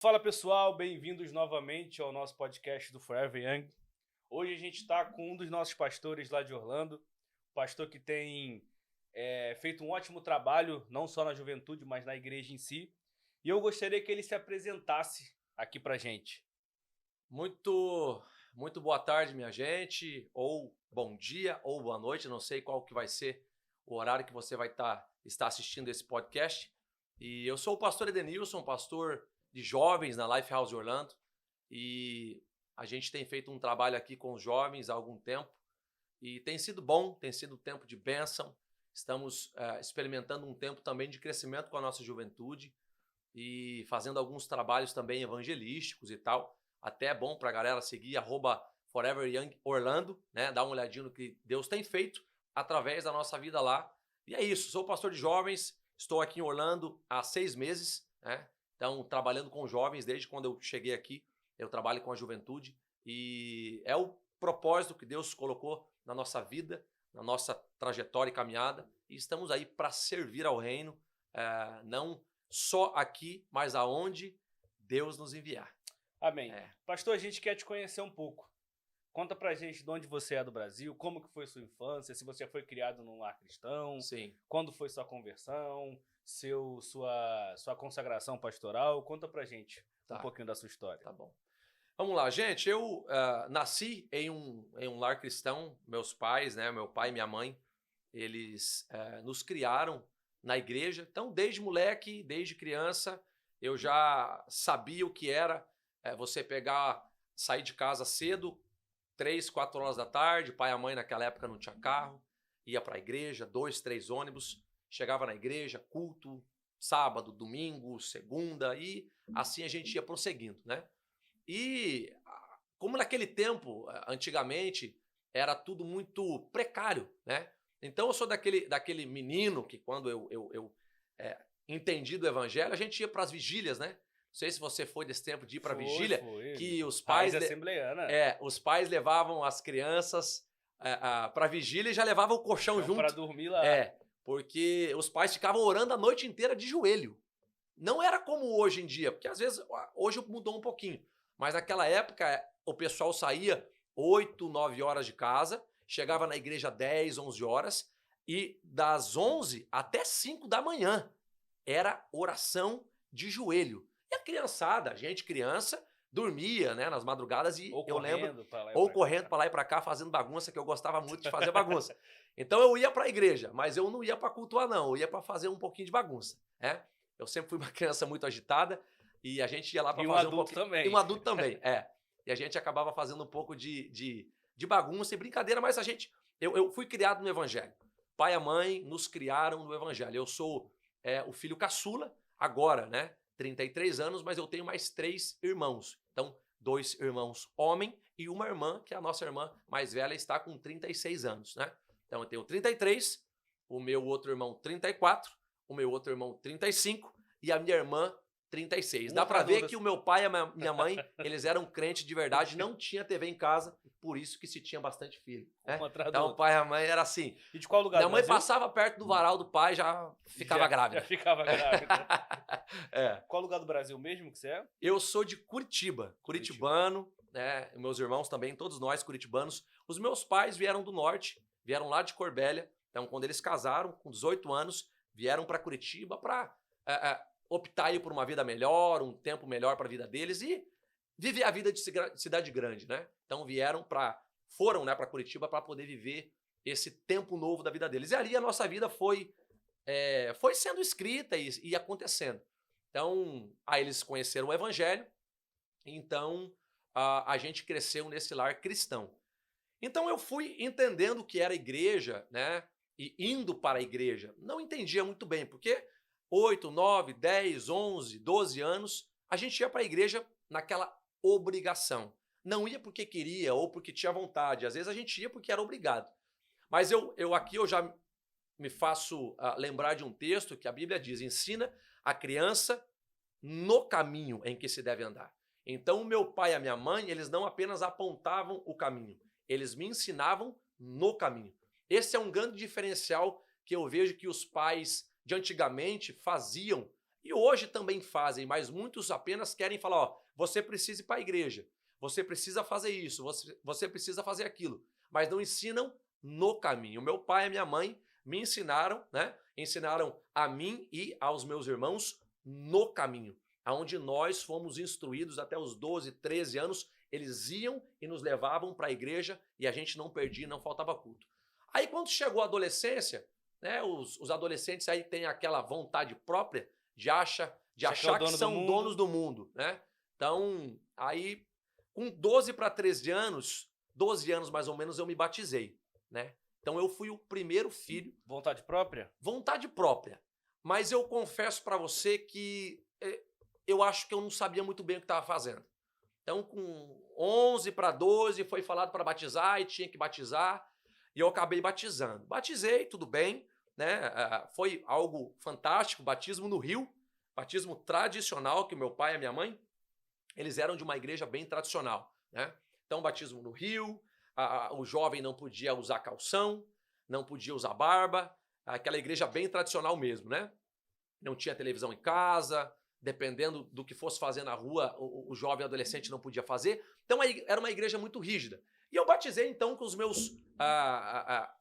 Fala pessoal, bem-vindos novamente ao nosso podcast do Forever Young. Hoje a gente está com um dos nossos pastores lá de Orlando, pastor que tem feito um ótimo trabalho, não só na juventude, mas na igreja em si. E eu gostaria que ele se apresentasse aqui pra gente. Muito boa tarde, minha gente, ou bom dia, ou boa noite, não sei qual que vai ser o horário que você vai estar assistindo esse podcast. E eu sou o pastor Edenilson, pastor de jovens na Lifehouse Orlando, e a gente tem feito um trabalho aqui com os jovens há algum tempo, e tem sido bom, tem sido um tempo de bênção. Estamos experimentando um tempo também de crescimento com a nossa juventude e fazendo alguns trabalhos também evangelísticos e tal. Até é bom para a galera seguir @ForeverYoungOrlando, né? Dar uma olhadinha no que Deus tem feito através da nossa vida lá. E é isso, sou pastor de jovens, estou aqui em Orlando há 6 meses, né? Então, trabalhando com jovens desde quando eu cheguei aqui, eu trabalho com a juventude e é o propósito que Deus colocou na nossa vida, na nossa trajetória e caminhada, e estamos aí para servir ao reino, não só aqui, mas aonde Deus nos enviar. Amém. Pastor, a gente quer te conhecer um pouco. Conta pra gente de onde você é do Brasil, como que foi sua infância, se você foi criado num lar cristão, Sim. quando foi sua conversão, sua consagração pastoral. Conta pra gente um pouquinho da sua história. Tá bom. Vamos lá, gente. Eu nasci em um lar cristão. Meus pais, né, meu pai e minha mãe, eles nos criaram na igreja. Então, desde moleque, desde criança, eu já sabia o que era você sair de casa cedo, 3, 4 horas da tarde. Pai e a mãe naquela época não tinha carro, ia para a igreja, 2, 3 ônibus, chegava na igreja, culto, sábado, domingo, segunda, e assim a gente ia prosseguindo, né? E como naquele tempo, antigamente, era tudo muito precário, né? Então eu sou daquele menino que quando eu entendi do evangelho, a gente ia para as vigílias, né? Não sei se você foi desse tempo de ir para vigília, que os pais os pais levavam as crianças para vigília e já levavam o colchão junto para dormir lá. Porque os pais ficavam orando a noite inteira de joelho. Não era como hoje em dia, porque às vezes hoje mudou um pouquinho, mas naquela época o pessoal saía 8, 9 horas de casa, chegava na igreja 10, 11 horas e das 11 até 5 da manhã era oração de joelho. E a criançada, criança, dormia, né, nas madrugadas e eu lembro correndo para lá e para cá fazendo bagunça, que eu gostava muito de fazer bagunça. Então eu ia para a igreja, mas eu não ia para cultuar não, eu ia para fazer um pouquinho de bagunça, né? Eu sempre fui uma criança muito agitada e a gente ia lá para fazer um pouquinho também. E um adulto também, E a gente acabava fazendo um pouco de bagunça e brincadeira, mas eu fui criado no evangelho. Pai e a mãe nos criaram no evangelho. Eu sou o filho caçula agora, né? 33 anos, mas eu tenho mais 3 irmãos. Então, 2 irmãos homem e uma irmã, que é a nossa irmã mais velha, está com 36 anos, né? Então, eu tenho 33, o meu outro irmão 34, o meu outro irmão 35 e a minha irmã 36. Dá pra ver que o meu pai e a minha mãe, eles eram crentes de verdade, não tinha TV em casa, por isso que se tinha bastante filho. Né? Então o pai e a mãe era assim. E de qual lugar? Minha mãe passava perto do varal do pai, já ficava grávida. Já ficava grávida. Qual lugar do Brasil mesmo que você é? Eu sou de Curitiba, curitibano, né? Meus irmãos também, todos nós curitibanos. Os meus pais vieram do norte, vieram lá de Corbélia. Então, quando eles casaram, com 18 anos, vieram para Curitiba para optar aí por uma vida melhor, um tempo melhor para a vida deles e viver a vida de cidade grande, né? Então foram, né, para Curitiba para poder viver esse tempo novo da vida deles. E ali a nossa vida foi sendo escrita e acontecendo. Então, aí eles conheceram o evangelho, então a gente cresceu nesse lar cristão. Então eu fui entendendo o que era igreja, né? E indo para a igreja. Não entendia muito bem, porque 8, 9, 10, 11, 12 anos, a gente ia para a igreja naquela obrigação. Não ia porque queria ou porque tinha vontade. Às vezes a gente ia porque era obrigado. Mas eu já me faço lembrar de um texto que a Bíblia diz: ensina a criança no caminho em que se deve andar. Então o meu pai e a minha mãe, eles não apenas apontavam o caminho, eles me ensinavam no caminho. Esse é um grande diferencial que eu vejo que os pais de antigamente faziam E hoje também fazem, mas muitos apenas querem falar, ó, você precisa ir para a igreja, você precisa fazer isso, você precisa fazer aquilo, mas não ensinam no caminho. Meu pai e minha mãe me ensinaram, né? Ensinaram a mim e aos meus irmãos no caminho, aonde nós fomos instruídos até os 12, 13 anos, eles iam e nos levavam para a igreja e a gente não perdia, não faltava culto. Aí quando chegou a adolescência, né, os adolescentes aí têm aquela vontade própria de achar que são donos do mundo, né? Então, aí com 12 para 13 anos, 12 anos mais ou menos, eu me batizei, né? Então eu fui o primeiro filho. Vontade própria? Vontade própria. Mas eu confesso para você que eu acho que eu não sabia muito bem o que estava fazendo. Então com 11 para 12 foi falado para batizar e tinha que batizar. E eu acabei batizando. Batizei, tudo bem, né? Foi algo fantástico, batismo no rio, batismo tradicional, que meu pai e a minha mãe, eles eram de uma igreja bem tradicional, né? Então batismo no rio, o jovem não podia usar calção, não podia usar barba, aquela igreja bem tradicional mesmo, né? Não tinha televisão em casa, dependendo do que fosse fazer na rua, o jovem adolescente não podia fazer. Então era uma igreja muito rígida. E eu batizei então com os meus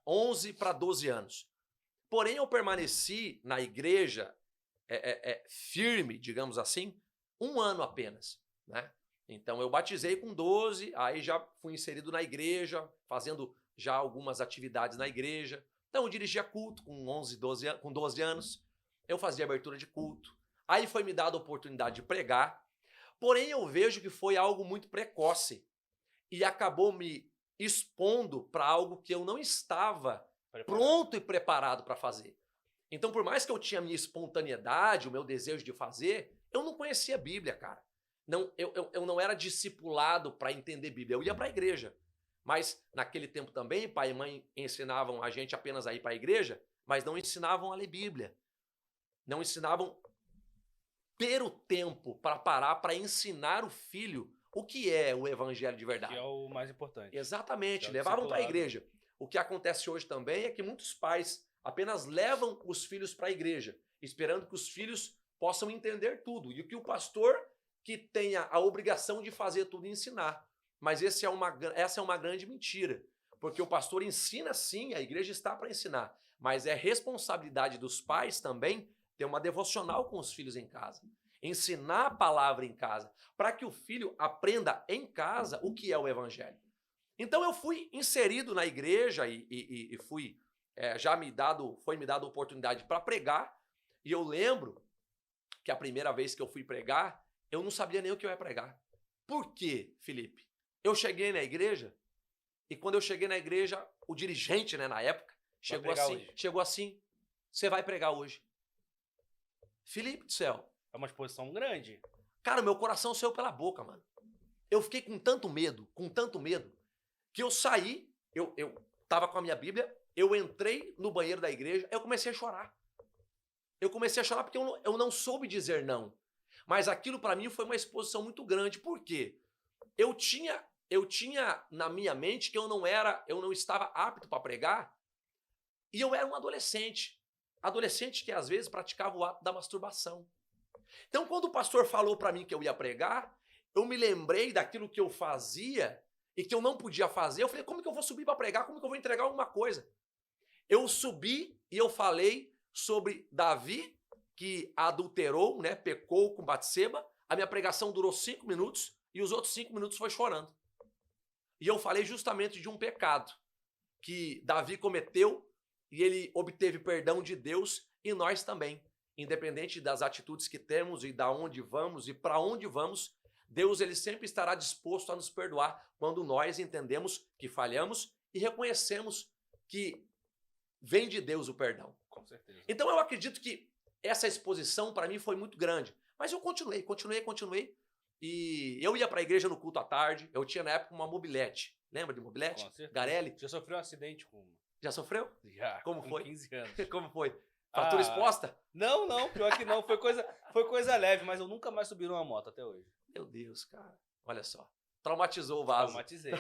11 para 12 anos. Porém, eu permaneci na igreja firme, digamos assim, 1 ano apenas, né? Então eu batizei com 12, aí já fui inserido na igreja, fazendo já algumas atividades na igreja. Então eu dirigia culto com 12 anos, eu fazia abertura de culto. Aí foi me dada a oportunidade de pregar, porém eu vejo que foi algo muito precoce e acabou me expondo para algo que eu não estava pronto e preparado para fazer. Então, por mais que eu tinha a minha espontaneidade, o meu desejo de fazer, eu não conhecia a Bíblia, cara. Não, eu não era discipulado para entender Bíblia. Eu ia para a igreja. Mas naquele tempo também, pai e mãe ensinavam a gente apenas a ir para a igreja, mas não ensinavam a ler Bíblia. Não ensinavam ter o tempo para parar para ensinar o filho o que é o evangelho de verdade. Que é o mais importante. Exatamente, levavam para a igreja. O que acontece hoje também é que muitos pais apenas levam os filhos para a igreja, esperando que os filhos possam entender tudo. E que o pastor que tenha a obrigação de fazer tudo e ensinar. Mas essa é uma grande mentira. Porque o pastor ensina sim, a igreja está para ensinar. Mas é responsabilidade dos pais também ter uma devocional com os filhos em casa. Ensinar a palavra em casa, para que o filho aprenda em casa o que é o evangelho. Então eu fui inserido na igreja e fui, foi me dado a oportunidade para pregar. E eu lembro que a primeira vez que eu fui pregar, eu não sabia nem o que eu ia pregar. Por quê, Felipe? Eu cheguei na igreja e quando eu cheguei na igreja, o dirigente, né, na época, chegou assim, você vai pregar hoje. Felipe do céu. É uma exposição grande. Cara, meu coração saiu pela boca, mano. Eu fiquei com tanto medo, que eu saí, eu tava com a minha Bíblia, eu entrei no banheiro da igreja, eu comecei a chorar. Eu comecei a chorar porque eu não soube dizer não. Mas aquilo para mim foi uma exposição muito grande. Por quê? Eu tinha na minha mente que eu não estava apto para pregar, e eu era um adolescente. Adolescente que às vezes praticava o ato da masturbação. Então, quando o pastor falou para mim que eu ia pregar, eu me lembrei daquilo que eu fazia e que eu não podia fazer. Eu falei, como que eu vou subir para pregar? Como que eu vou entregar alguma coisa? Eu subi e eu falei sobre Davi, que adulterou, né, pecou com Batseba. A minha pregação durou 5 minutos e os outros 5 minutos foi chorando. E eu falei justamente de um pecado que Davi cometeu e ele obteve perdão de Deus e nós também. Independente das atitudes que temos e da onde vamos e para onde vamos, Deus ele sempre estará disposto a nos perdoar quando nós entendemos que falhamos e reconhecemos que vem de Deus o perdão. Com certeza. Então eu acredito que essa exposição para mim foi muito grande. Mas eu continuei. E eu ia para a igreja no culto à tarde. Eu tinha na época uma mobilete. Lembra de mobilete? Com certeza. Garelli. Já sofreu um acidente com uma. Já sofreu? Já. Como com foi? 15 anos. Como foi? Fratura exposta? Não, pior que não. Foi coisa leve, mas eu nunca mais subi numa moto até hoje. Meu Deus, cara. Olha só. Traumatizou o vaso. Traumatizei.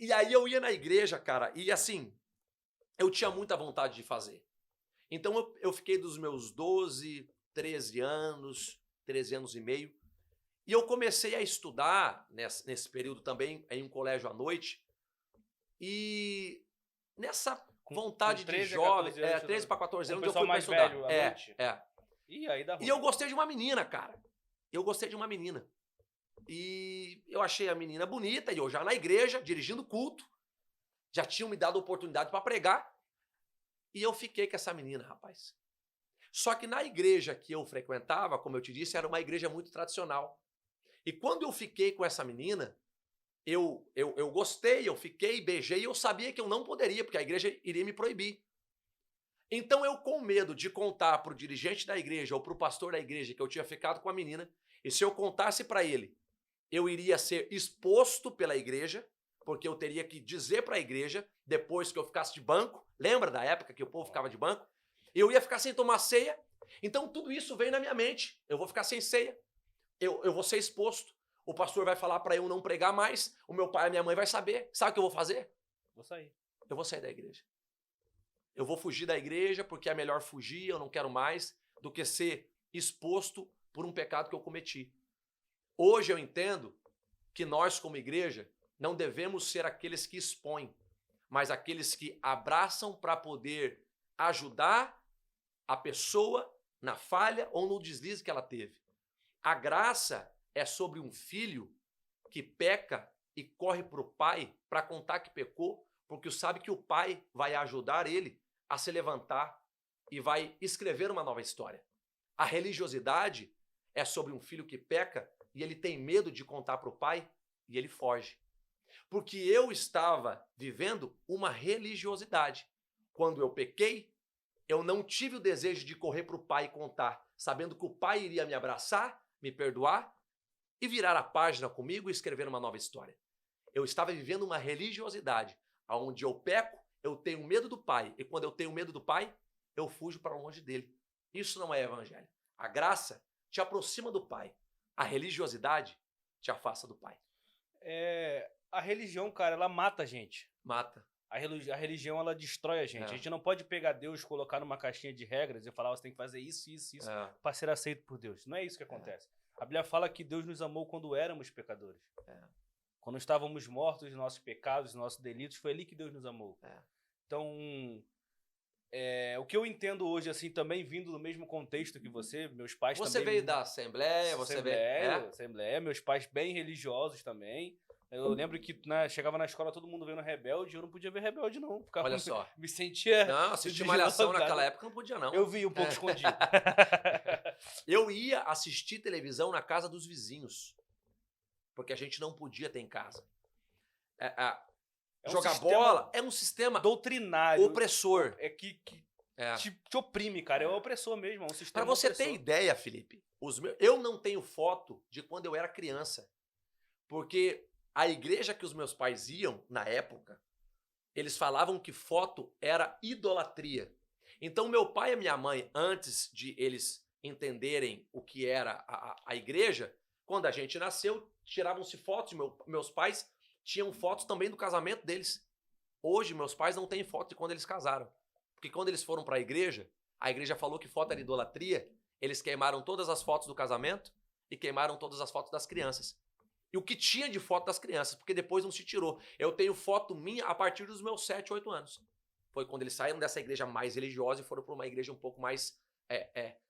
E aí eu ia na igreja, cara, e assim, eu tinha muita vontade de fazer. Então eu fiquei dos meus 12, 13 anos e meio, e eu comecei a estudar nesse período também em um colégio à noite, e nessa vontade de jovem, 13 para 14 anos, eu fui para estudar. Velho, à noite? E aí dá ruim. E eu gostei de uma menina, cara. Eu gostei de uma menina. E eu achei a menina bonita, e eu já na igreja, dirigindo culto, já tinham me dado oportunidade para pregar, e eu fiquei com essa menina, rapaz. Só que na igreja que eu frequentava, como eu te disse, era uma igreja muito tradicional. E quando eu fiquei com essa menina, eu gostei, eu fiquei, beijei, e eu sabia que eu não poderia, porque a igreja iria me proibir. Então eu, com medo de contar para o dirigente da igreja ou para o pastor da igreja que eu tinha ficado com a menina, e se eu contasse para ele, eu iria ser exposto pela igreja, porque eu teria que dizer para a igreja, depois que eu ficasse de banco, lembra da época que o povo ficava de banco? Eu ia ficar sem tomar ceia, então tudo isso veio na minha mente, eu vou ficar sem ceia, eu vou ser exposto, o pastor vai falar para eu não pregar mais, o meu pai e a minha mãe vai saber, sabe o que eu vou fazer? Vou sair. Eu vou sair da igreja. Eu vou fugir da igreja porque é melhor fugir, eu não quero mais, do que ser exposto por um pecado que eu cometi. Hoje eu entendo que nós, como igreja, não devemos ser aqueles que expõem, mas aqueles que abraçam para poder ajudar a pessoa na falha ou no deslize que ela teve. A graça é sobre um filho que peca e corre para o pai para contar que pecou, porque sabe que o pai vai ajudar ele a se levantar e vai escrever uma nova história. A religiosidade é sobre um filho que peca e ele tem medo de contar para o pai e ele foge. Porque eu estava vivendo uma religiosidade. Quando eu pequei, eu não tive o desejo de correr para o pai e contar, sabendo que o pai iria me abraçar, me perdoar e virar a página comigo e escrever uma nova história. Eu estava vivendo uma religiosidade, onde eu peco, eu tenho medo do pai, e quando eu tenho medo do pai, eu fujo para longe dele. Isso não é evangelho. A graça te aproxima do pai. A religiosidade te afasta do pai. A religião, cara, ela mata a gente. Mata. A religião, ela destrói a gente. A gente não pode pegar Deus, colocar numa caixinha de regras e falar, você tem que fazer isso para ser aceito por Deus. Não é isso que acontece. A Bíblia fala que Deus nos amou quando éramos pecadores. Quando estávamos mortos dos nossos pecados, dos nossos delitos, foi ali que Deus nos amou. Então, o que eu entendo hoje, assim, também vindo do mesmo contexto que você, meus pais também... Você veio da Assembleia, Assembleia, meus pais bem religiosos também. Eu lembro que chegava na escola todo mundo vendo Rebelde, eu não podia ver Rebelde não. Olha só. Me sentia... Não, assistir Malhação naquela época não podia não. Eu vi um pouco escondido. Eu ia assistir televisão na casa dos vizinhos, porque a gente não podia ter em casa. Jogar bola é um sistema doutrinário, opressor. Que te oprime, cara. É um opressor mesmo, é um sistema Pra você opressor. ter ideia, Felipe, eu não tenho foto de quando eu era criança, porque a igreja que os meus pais iam, na época, eles falavam que foto era idolatria. Então, meu pai e minha mãe, antes de eles entenderem o que era a igreja, quando a gente nasceu, tiravam-se fotos. Meus pais tinham fotos também do casamento deles. Hoje, meus pais não têm foto de quando eles casaram. Porque quando eles foram para a igreja falou que foto era idolatria, eles queimaram todas as fotos do casamento e queimaram todas as fotos das crianças. E o que tinha de foto das crianças, porque depois não se tirou. Eu tenho foto minha a partir dos meus 7, 8 anos. Foi quando eles saíram dessa igreja mais religiosa e foram para uma igreja um pouco mais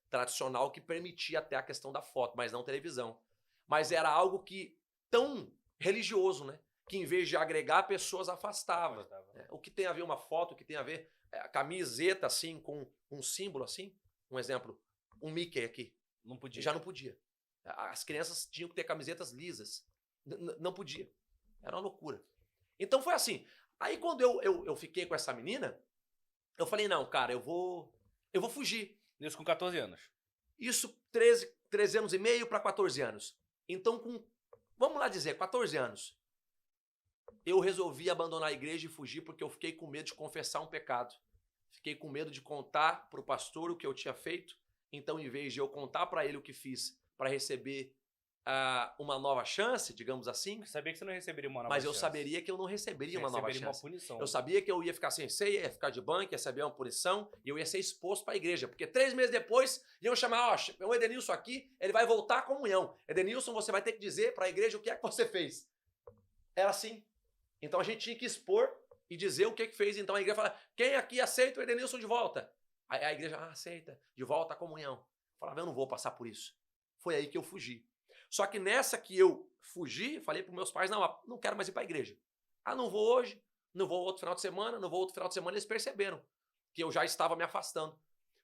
tradicional, que permitia até a questão da foto, mas não televisão. Mas era algo que tão religioso, né? Que em vez de agregar, pessoas afastavam. O que tem a ver uma foto, o que tem a ver a camiseta assim, com um símbolo assim, um exemplo, um Mickey aqui. Não podia. Já não podia. As crianças tinham que ter camisetas lisas. Não podia. Era uma loucura. Então foi assim. Aí quando eu fiquei com essa menina, eu falei, não, cara, eu vou fugir. Isso com 14 anos. Isso 13 anos e meio para 14 anos. Então vamos lá dizer, 14 anos. Eu resolvi abandonar a igreja e fugir porque eu fiquei com medo de confessar um pecado. Fiquei com medo de contar para o pastor o que eu tinha feito. Então, em vez de eu contar para ele o que fiz para receber uma nova chance, digamos assim. Eu sabia que você não receberia uma nova Mas eu chance. saberia que eu não receberia uma nova chance. Uma punição. Eu sabia que eu ia ficar sem ceia, ia ficar de banco, ia receber uma punição e eu ia ser exposto para a igreja. Porque 3 meses depois iam chamar, ó, o Edenilson aqui, ele vai voltar à comunhão. Edenilson, você vai ter que dizer para a igreja o que é que você fez. Era assim. Então a gente tinha que expor e dizer o que fez. Então a igreja fala, quem aqui aceita o Edenilson de volta? Aí a igreja, aceita, de volta à comunhão. Eu falava, eu não vou passar por isso. Foi aí que eu fugi. Só que nessa que eu fugi, falei para os meus pais, não quero mais ir para a igreja. Não vou hoje, não vou outro final de semana, não vou outro final de semana. Eles perceberam que eu já estava me afastando.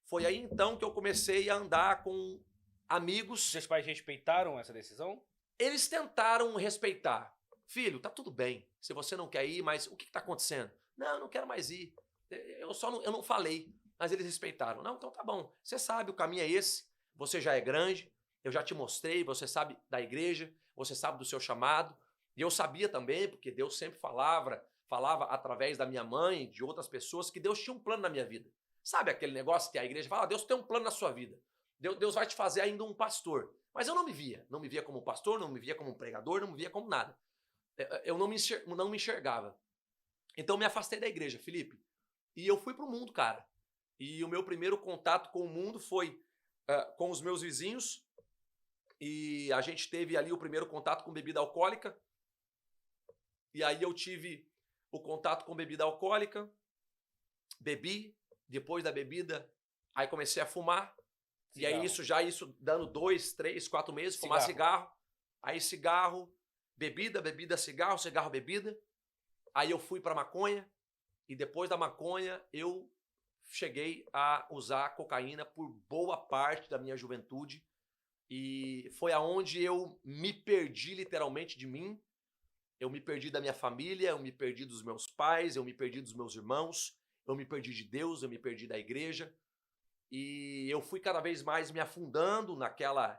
Foi aí então que eu comecei a andar com amigos. Seus pais respeitaram essa decisão? Eles tentaram respeitar. Filho, tá tudo bem, se você não quer ir, mas o que está acontecendo? Não, eu não quero mais ir. Eu não falei, mas eles respeitaram. Não, então tá bom, você sabe, o caminho é esse, você já é grande, eu já te mostrei, você sabe da igreja, você sabe do seu chamado. E eu sabia também, porque Deus sempre falava através da minha mãe e de outras pessoas, que Deus tinha um plano na minha vida. Sabe aquele negócio que a igreja fala, Deus tem um plano na sua vida. Deus vai te fazer ainda um pastor. Mas eu não me via como um pastor, não me via como um pregador, não me via como nada. Eu não me enxergava. Então eu me afastei da igreja, Felipe. E eu fui pro mundo, cara. E o meu primeiro contato com o mundo foi com os meus vizinhos. E a gente teve ali o primeiro contato com bebida alcoólica. E aí eu tive o contato com bebida alcoólica. Bebi. Depois da bebida, aí comecei a fumar. Cigarro. E aí isso dando 2, 3, 4 meses, fumar cigarro. Aí cigarro, bebida, cigarro, bebida. Aí eu fui para maconha. E depois da maconha, eu cheguei a usar cocaína por boa parte da minha juventude. E foi aonde eu me perdi literalmente de mim. Eu me perdi da minha família, eu me perdi dos meus pais, eu me perdi dos meus irmãos, eu me perdi de Deus, eu me perdi da igreja. E eu fui cada vez mais me afundando naquela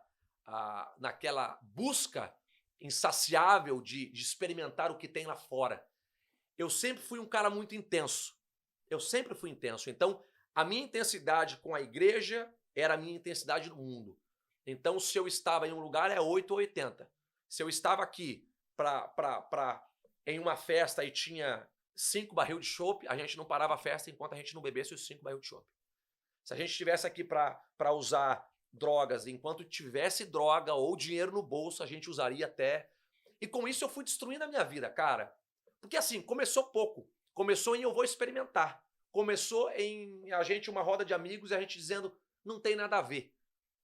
busca insaciável de experimentar o que tem lá fora. Eu sempre fui um cara muito intenso. Eu sempre fui intenso. Então, a minha intensidade com a igreja era a minha intensidade no mundo. Então, se eu estava em um lugar, é 8 ou 80. Se eu estava aqui em uma festa e tinha 5 barril de chopp, a gente não parava a festa enquanto a gente não bebesse os 5 barril de chopp. Se a gente estivesse aqui para usar drogas, enquanto tivesse droga ou dinheiro no bolso, a gente usaria até. E com isso eu fui destruindo a minha vida, cara. Porque assim, começou pouco. Começou em eu vou experimentar. Começou em a gente, uma roda de amigos, e a gente dizendo, não tem nada a ver.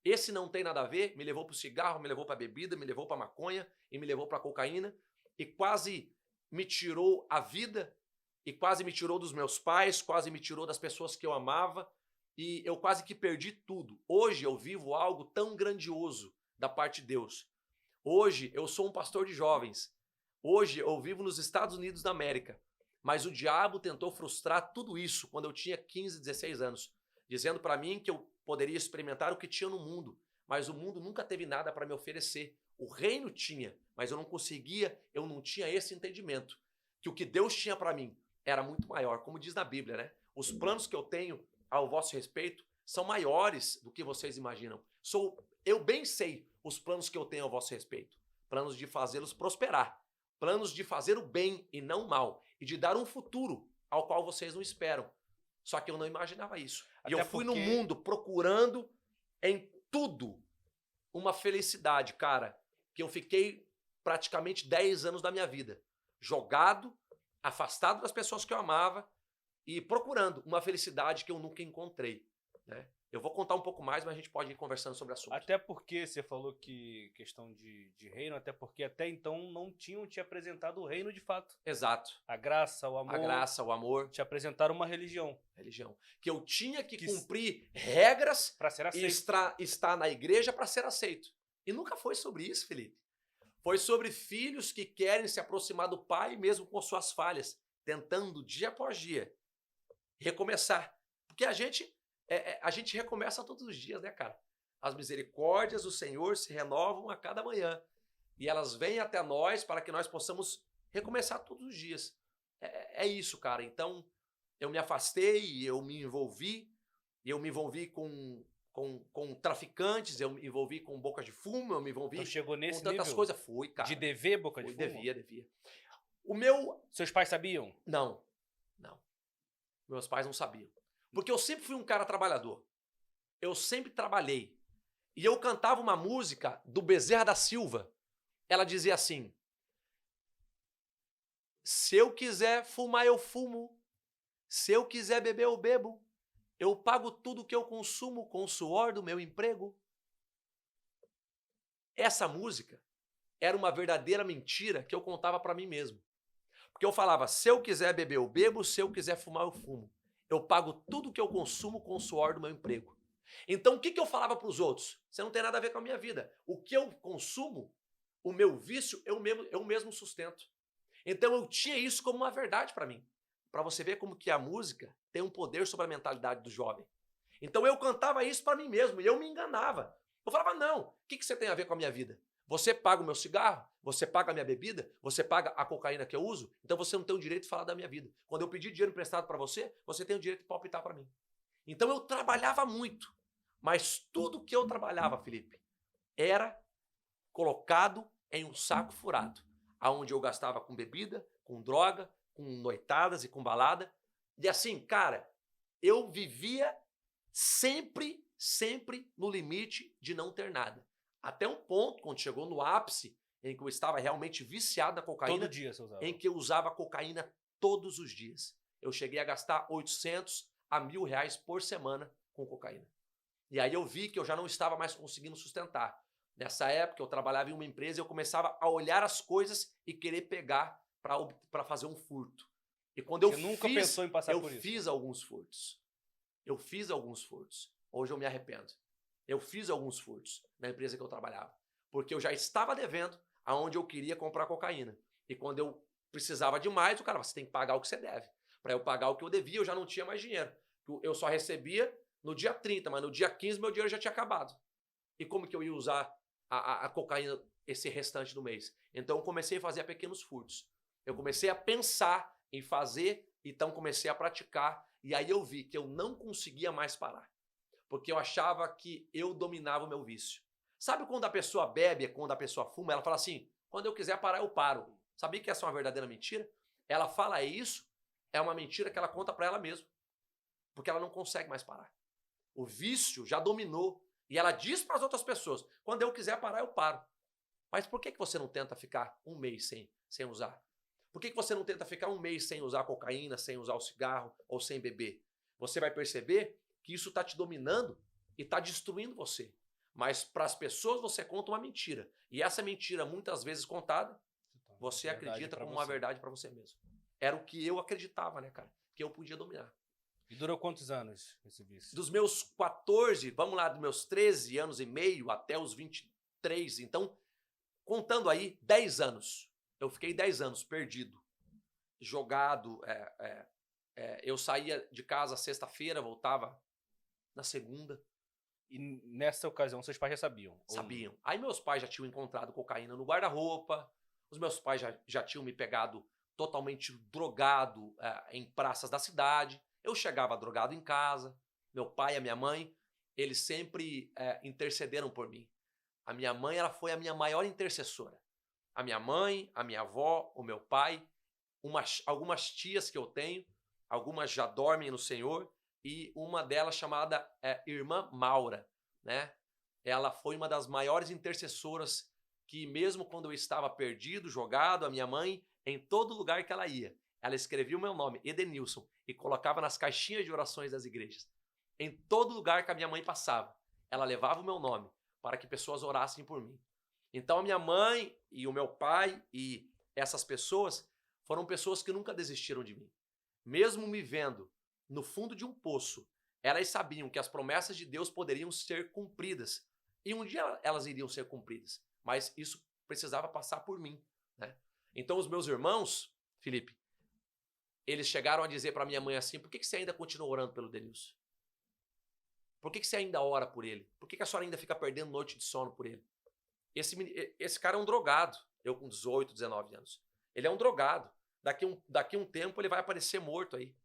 Esse não tem nada a ver, me levou para o cigarro, me levou para a bebida, me levou para a maconha e me levou para a cocaína e quase me tirou a vida e quase me tirou dos meus pais, quase me tirou das pessoas que eu amava e eu quase que perdi tudo. Hoje eu vivo algo tão grandioso da parte de Deus. Hoje eu sou um pastor de jovens. Hoje eu vivo nos Estados Unidos da América. Mas o diabo tentou frustrar tudo isso quando eu tinha 15, 16 anos, dizendo para mim que eu poderia experimentar o que tinha no mundo, mas o mundo nunca teve nada para me oferecer. O reino tinha, mas eu não conseguia, eu não tinha esse entendimento, que o que Deus tinha para mim era muito maior, como diz na Bíblia, né? Os planos que eu tenho ao vosso respeito são maiores do que vocês imaginam. Eu bem sei os planos que eu tenho ao vosso respeito, planos de fazê-los prosperar, planos de fazer o bem e não o mal, e de dar um futuro ao qual vocês não esperam. Só que eu não imaginava isso. E eu fui no mundo procurando em tudo uma felicidade, cara, que eu fiquei praticamente 10 anos da minha vida jogado, afastado das pessoas que eu amava e procurando uma felicidade que eu nunca encontrei, né? Eu vou contar um pouco mais, mas a gente pode ir conversando sobre o assunto. Até porque você falou que questão de reino, até porque até então não tinham te apresentado o reino de fato. Exato. A graça, o amor. A graça, o amor. Te apresentaram uma religião. Religião. Que eu tinha que cumprir regras para ser aceito. E estar na igreja para ser aceito. E nunca foi sobre isso, Felipe. Foi sobre filhos que querem se aproximar do pai mesmo com suas falhas, tentando dia após dia recomeçar. Porque a gente recomeça todos os dias, né, cara? As misericórdias do Senhor se renovam a cada manhã. E elas vêm até nós para que nós possamos recomeçar todos os dias. É isso, cara. Então, eu me afastei, eu me envolvi. E eu me envolvi com com traficantes, eu me envolvi com boca de fumo, eu me envolvi Então chegou nesse com tantas nível coisas. Fui, cara. de dever boca de fumo? Devia. O meu... Seus pais sabiam? Não. Meus pais não sabiam. Porque eu sempre fui um cara trabalhador. Eu sempre trabalhei. E eu cantava uma música do Bezerra da Silva. Ela dizia assim: se eu quiser fumar, eu fumo. Se eu quiser beber, eu bebo. Eu pago tudo que eu consumo com o suor do meu emprego. Essa música era uma verdadeira mentira que eu contava para mim mesmo. Porque eu falava, se eu quiser beber, eu bebo. Se eu quiser fumar, eu fumo. Eu pago tudo que eu consumo com o suor do meu emprego. Então, o que eu falava para os outros? Você não tem nada a ver com a minha vida. O que eu consumo, o meu vício, eu mesmo sustento. Então, eu tinha isso como uma verdade para mim. Para você ver como que a música tem um poder sobre a mentalidade do jovem. Então, eu cantava isso para mim mesmo e eu me enganava. Eu falava, não, o que você tem a ver com a minha vida? Você paga o meu cigarro? Você paga a minha bebida? Você paga a cocaína que eu uso? Então, você não tem o direito de falar da minha vida. Quando eu pedir dinheiro emprestado para você, você tem o direito de palpitar para mim. Então, eu trabalhava muito. Mas tudo que eu trabalhava, Felipe, era colocado em um saco furado, aonde eu gastava com bebida, com droga, com noitadas e com balada. E assim, cara, eu vivia sempre no limite de não ter nada. Até um ponto, quando chegou no ápice, em que eu estava realmente viciado na cocaína. Todo dia você usava? Em que eu usava cocaína todos os dias. Eu cheguei a gastar 800 a R$1.000 por semana com cocaína. E aí eu vi que eu já não estava mais conseguindo sustentar. Nessa época eu trabalhava em uma empresa e eu começava a olhar as coisas e querer pegar para fazer um furto. E quando Você nunca pensou em passar por isso? Eu fiz alguns furtos. Hoje eu me arrependo. Eu fiz alguns furtos na empresa que eu trabalhava. Porque eu já estava devendo aonde eu queria comprar cocaína. E quando eu precisava de mais, o cara, você tem que pagar o que você deve. Para eu pagar o que eu devia, eu já não tinha mais dinheiro. Eu só recebia no dia 30, mas no dia 15 meu dinheiro já tinha acabado. E como que eu ia usar a cocaína esse restante do mês? Então eu comecei a fazer pequenos furtos. Eu comecei a pensar em fazer, então comecei a praticar. E aí eu vi que eu não conseguia mais parar. Porque eu achava que eu dominava o meu vício. Sabe quando a pessoa bebe, quando a pessoa fuma, ela fala assim, quando eu quiser parar, eu paro. Sabia que essa é uma verdadeira mentira? Ela fala isso, é uma mentira que ela conta para ela mesma. Porque ela não consegue mais parar. O vício já dominou. E ela diz para as outras pessoas, quando eu quiser parar, eu paro. Mas por que você não tenta ficar um mês sem usar? Por que você não tenta ficar um mês sem usar cocaína, sem usar o cigarro ou sem beber? Você vai perceber que isso está te dominando e está destruindo você. Mas para as pessoas você conta uma mentira. E essa mentira, muitas vezes contada, você acredita como uma verdade para você mesmo. Era o que eu acreditava, né, cara? Que eu podia dominar. E durou quantos anos esse vício? Dos meus 14, vamos lá, dos meus 13 anos e meio até os 23. Então, contando aí, 10 anos. Eu fiquei 10 anos perdido, jogado. Eu saía de casa sexta-feira, voltava na segunda. E nessa ocasião, seus pais já sabiam? Sabiam. Aí meus pais já tinham encontrado cocaína no guarda-roupa. Os meus pais já tinham me pegado totalmente drogado em praças da cidade. Eu chegava drogado em casa. Meu pai e a minha mãe, eles sempre intercederam por mim. A minha mãe, ela foi a minha maior intercessora. A minha mãe, a minha avó, o meu pai, algumas tias que eu tenho, algumas já dormem no Senhor, e uma delas chamada Irmã Maura, né? Ela foi uma das maiores intercessoras que mesmo quando eu estava perdido, jogado, a minha mãe, em todo lugar que ela ia, ela escrevia o meu nome, Edenilson, e colocava nas caixinhas de orações das igrejas. Em todo lugar que a minha mãe passava, ela levava o meu nome para que pessoas orassem por mim. Então a minha mãe e o meu pai e essas pessoas foram pessoas que nunca desistiram de mim. Mesmo me vendo no fundo de um poço, elas sabiam que as promessas de Deus poderiam ser cumpridas. E um dia elas iriam ser cumpridas. Mas isso precisava passar por mim, né? Então os meus irmãos, Felipe, eles chegaram a dizer para minha mãe assim, por que você ainda continua orando pelo Denilson? Por que você ainda ora por ele? Por que a senhora ainda fica perdendo noite de sono por ele? Esse cara é um drogado. Eu com 18, 19 anos. Ele é um drogado. Daqui um tempo ele vai aparecer morto aí.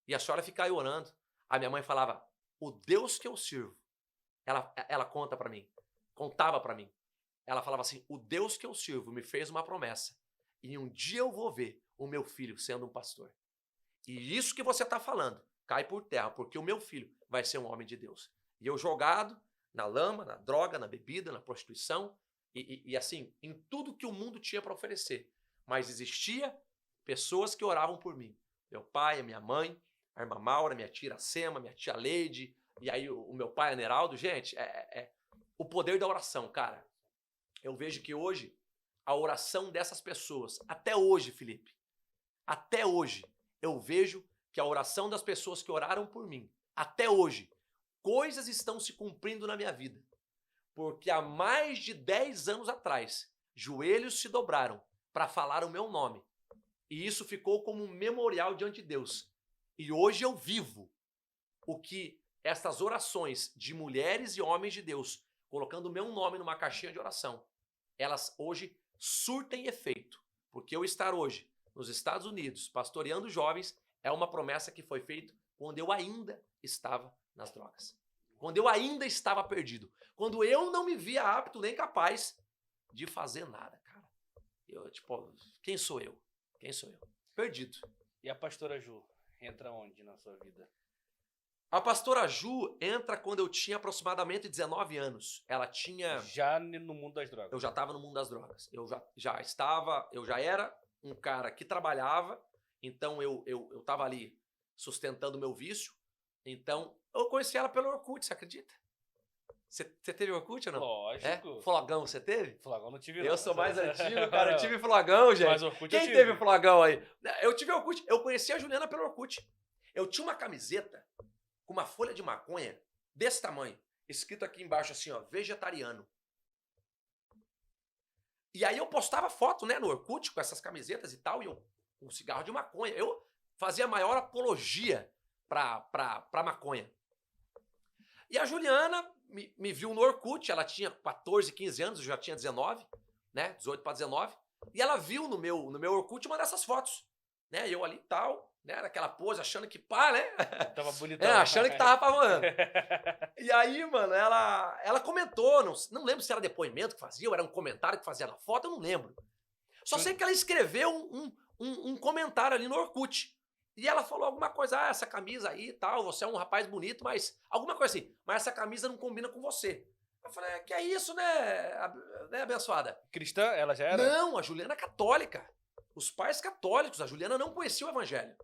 E a senhora fica aí orando. A minha mãe falava, o Deus que eu sirvo ela contava pra mim. Ela falava assim, o Deus que eu sirvo me fez uma promessa. E um dia eu vou ver o meu filho sendo um pastor. E isso que você tá falando cai por terra, porque o meu filho vai ser um homem de Deus. E eu jogado na lama, na droga, na bebida, na prostituição, e assim, em tudo que o mundo tinha para oferecer. Mas existia pessoas que oravam por mim. Meu pai, a minha mãe, a irmã Maura, minha tia Iracema, minha tia Leide, e aí o meu pai, Aneraldo. Gente, o poder da oração, cara. Eu vejo que hoje, a oração dessas pessoas, até hoje, Felipe, até hoje, eu vejo que a oração das pessoas que oraram por mim, até hoje, coisas estão se cumprindo na minha vida. Porque há mais de 10 anos atrás, joelhos se dobraram para falar o meu nome. E isso ficou como um memorial diante de Deus. E hoje eu vivo o que essas orações de mulheres e homens de Deus, colocando o meu nome numa caixinha de oração, elas hoje surtem efeito. Porque eu estar hoje nos Estados Unidos pastoreando jovens é uma promessa que foi feita quando eu ainda estava nas drogas. Quando eu ainda estava perdido. Quando eu não me via apto nem capaz de fazer nada, cara. Eu, tipo, quem sou eu? Quem sou eu? Perdido. E a pastora Ju entra onde na sua vida? A pastora Ju entra quando eu tinha aproximadamente 19 anos. Ela tinha... Já no mundo das drogas. Eu já estava no mundo das drogas. Eu já era um cara que trabalhava, então eu estava ali sustentando o meu vício. Então, eu conheci ela pelo Orkut, você acredita? Você teve Orkut ou não? Lógico. Flogão, você teve? Flogão não tive, não. Eu sou mais antigo, cara. Eu tive Flogão, gente. Mas Orkut Quem teve Flogão aí? Eu tive Orkut. Eu conheci a Juliana pelo Orkut. Eu tinha uma camiseta com uma folha de maconha desse tamanho, escrito aqui embaixo assim, ó, vegetariano. E aí eu postava foto, né, no Orkut com essas camisetas e tal, e eu com um cigarro de maconha. Eu fazia a maior apologia pra maconha. E a Juliana me viu no Orkut, ela tinha 14, 15 anos, eu já tinha 19, né, 18 para 19, e ela viu no meu Orkut uma dessas fotos, né, eu ali e tal, né, naquela pose, achando que pá, né? Tava bonitão. Achando que tava pavando. E aí, mano, ela comentou, não lembro se era depoimento que fazia, ou era um comentário que fazia na foto, eu não lembro. Só sei que ela escreveu um comentário ali no Orkut. E ela falou alguma coisa, essa camisa aí e tal, você é um rapaz bonito, mas... Alguma coisa assim, mas essa camisa não combina com você. Eu falei, que é isso, né, abençoada? Cristã, ela já era? Não, a Juliana é católica. Os pais católicos, a Juliana não conhecia o evangelho.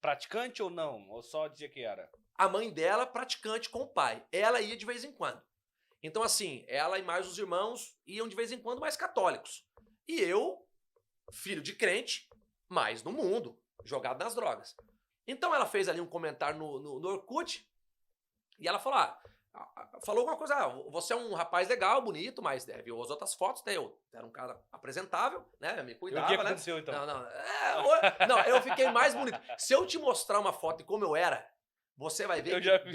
Praticante ou não? Ou só dizia que era? A mãe dela, praticante com o pai. Ela ia de vez em quando. Então, assim, ela e mais os irmãos iam de vez em quando mais católicos. E eu, filho de crente, mais no mundo, jogado nas drogas. Então ela fez ali um comentário no Orkut e ela falou, falou alguma coisa, você é um rapaz legal, bonito, mas viu as outras fotos, né? Eu era um cara apresentável, né? Me cuidava, e o que né? aconteceu, então? Não, eu fiquei mais bonito. Se eu te mostrar uma foto de como eu era, você vai ver que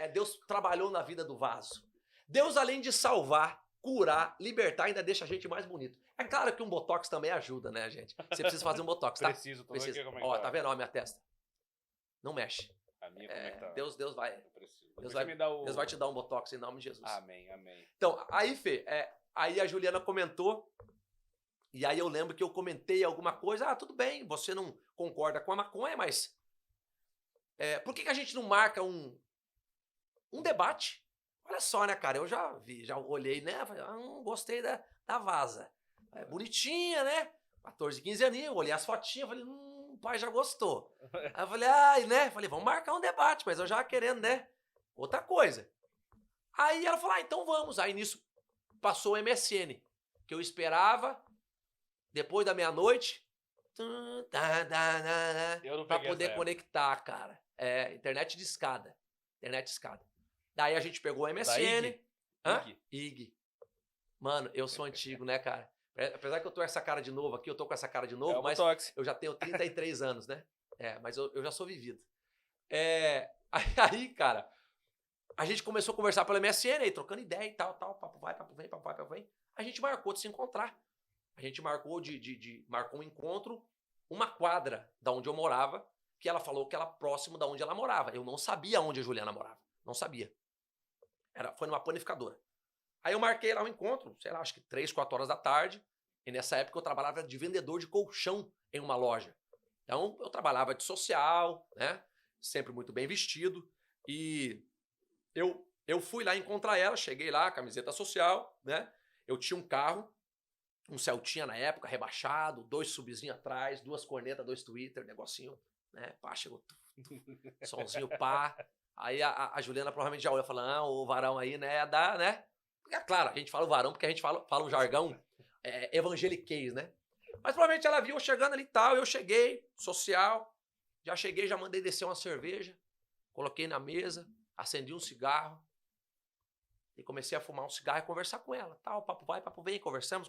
Deus trabalhou na vida do vaso. Deus, além de salvar, curar, libertar, ainda deixa a gente mais bonito. É claro que um botox também ajuda, né, gente? Você precisa fazer um botox, tá? Preciso, tô vendo aqui como é que Ó, tá vendo? Ó, minha testa. Não mexe. A minha como é que tá? Deus vai. Deus vai te dar um botox em nome de Jesus. Amém, amém. Então, aí, Fê, aí a Juliana comentou, e aí eu lembro que eu comentei alguma coisa, tudo bem, você não concorda com a maconha, mas por que a gente não marca um debate? Olha só, né, cara, eu já vi, já olhei, né, falei, gostei da vaza. É bonitinha, né? 14, 15 aninhos, olhei as fotinhas, falei, o pai já gostou. Aí eu falei, né? Falei, vamos marcar um debate, mas eu já querendo, né? Outra coisa. Aí ela falou, então vamos. Aí nisso passou o MSN, que eu esperava, depois da meia-noite, pra poder conectar, cara. Internet de escada. Daí a gente pegou o MSN. IG. Mano, eu sou antigo, né, cara? Apesar que eu tô com essa cara de novo aqui, eu tô com essa cara de novo, mas eu já tenho 33 anos, né? Mas eu já sou vivido. Aí, cara, a gente começou a conversar pelo MSN, aí trocando ideia e tal, papo vai, papo vem. A gente marcou de se encontrar. A gente marcou marcou um encontro, uma quadra da onde eu morava, que ela falou que era próximo da onde ela morava. Eu não sabia onde a Juliana morava. Não sabia. Foi numa panificadora. Aí eu marquei lá um encontro, sei lá, acho que 3, 4 horas da tarde. E nessa época eu trabalhava de vendedor de colchão em uma loja. Então eu trabalhava de social, né? Sempre muito bem vestido. E eu fui lá encontrar ela, cheguei lá, camiseta social, né? Eu tinha um carro, um Celtinha na época, rebaixado, 2 subzinhos atrás, 2 cornetas, 2 Twitter, negocinho, né? Pá, chegou, somzinho, pá. Aí a Juliana provavelmente já olha falando, ah, o varão aí, né, dá, né? É claro, a gente fala o varão porque a gente fala o jargão evangeliquez, né? Mas provavelmente ela viu eu chegando ali e tal, eu cheguei, social, já cheguei, já mandei descer uma cerveja, coloquei na mesa, acendi um cigarro e comecei a fumar um cigarro e conversar com ela. Tal, papo vai, papo vem, conversamos.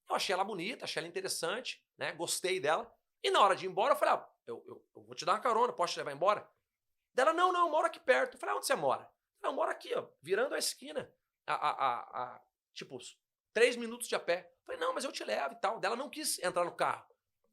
Eu achei ela bonita, achei ela interessante, né? Gostei dela. E na hora de ir embora, eu falei, ah, eu vou te dar uma carona, posso te levar embora? Dela, não, eu moro aqui perto. Eu falei, onde você mora? Eu moro aqui, ó, virando a esquina. Tipo, 3 minutos de a pé. Eu falei, não, mas eu te levo e tal. Dela não quis entrar no carro.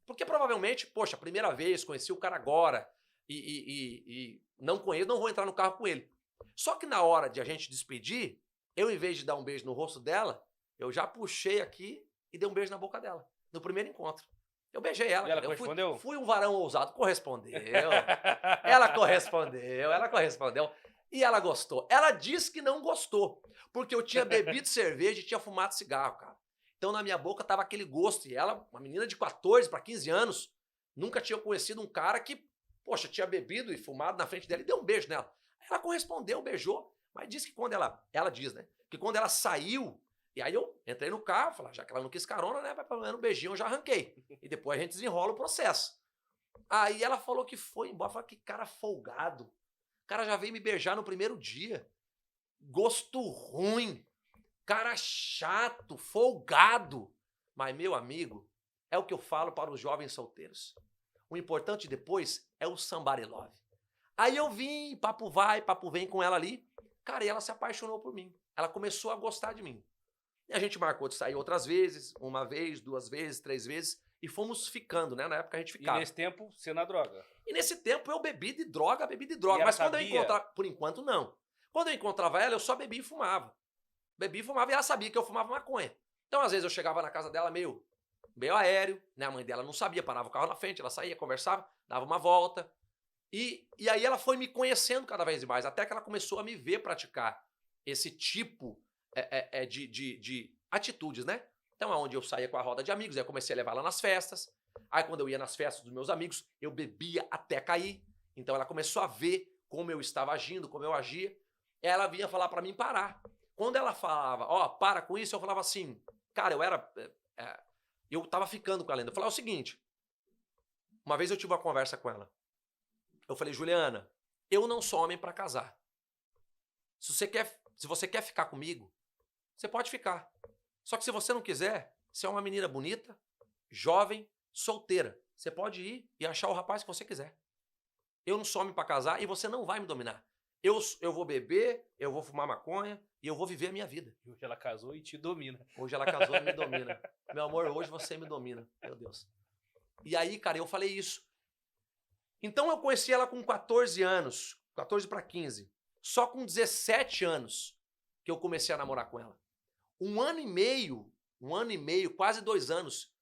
Porque provavelmente, poxa, primeira vez, conheci o cara agora e não conheço, não vou entrar no carro com ele. Só que na hora de a gente despedir, eu, em vez de dar um beijo no rosto dela, eu já puxei aqui e dei um beijo na boca dela, no primeiro encontro. Eu beijei ela. E ela correspondeu? Fui um varão ousado. Correspondeu. Ela correspondeu. E ela gostou. Ela disse que não gostou, porque eu tinha bebido cerveja e tinha fumado cigarro, cara. Então na minha boca tava aquele gosto. E ela, uma menina de 14 para 15 anos, nunca tinha conhecido um cara que, poxa, tinha bebido e fumado na frente dela e deu um beijo nela. Ela correspondeu, beijou, mas disse que quando ela diz, né, que quando ela saiu, e aí eu entrei no carro, falei, já que ela não quis carona, né, vai pelo menos um beijinho, eu já arranquei. E depois a gente desenrola o processo. Aí ela falou que foi embora, falou que cara folgado. O cara já veio me beijar no primeiro dia. Gosto ruim. Cara chato, folgado. Mas, meu amigo, é o que eu falo para os jovens solteiros. O importante depois é o somebody love. Aí eu vim, papo vai, papo vem com ela ali. Cara, e ela se apaixonou por mim. Ela começou a gostar de mim. E a gente marcou de sair outras vezes, 1 vez, 2 vezes, 3 vezes. E fomos ficando, né? Na época a gente ficava. E nesse tempo, você na droga. E nesse tempo eu bebi de droga. Mas quando eu encontrava... Por enquanto, não. Quando eu encontrava ela, eu só bebia e fumava. Bebia e fumava e ela sabia que eu fumava maconha. Então, às vezes, eu chegava na casa dela meio aéreo, né? A mãe dela não sabia, parava o carro na frente, ela saía, conversava, dava uma volta. E aí ela foi me conhecendo cada vez mais, até que ela começou a me ver praticar esse tipo de atitudes, né? Então, aonde eu saía com a roda de amigos, aí eu comecei a levar ela nas festas. Aí, quando eu ia nas festas dos meus amigos, eu bebia até cair. Então, ela começou a ver como eu estava agindo, como eu agia. Ela vinha falar pra mim parar. Quando ela falava, ó, para com isso, eu falava assim, cara, eu tava ficando com ela ainda. Eu falava o seguinte, uma vez eu tive uma conversa com ela. Eu falei, Juliana, eu não sou homem pra casar. Se você quer ficar comigo, você pode ficar. Só que se você não quiser, você é uma menina bonita, jovem, solteira. Você pode ir e achar o rapaz que você quiser. Eu não sou homem pra casar e você não vai me dominar. Eu vou beber, eu vou fumar maconha e eu vou viver a minha vida. Hoje ela casou e te domina. Hoje ela casou e me domina. Meu amor, hoje você me domina. Meu Deus. E aí, cara, eu falei isso. Então eu conheci ela com 14 anos, 14 para 15. Só com 17 anos que eu comecei a namorar com ela. 1 ano e meio, quase 2 anos,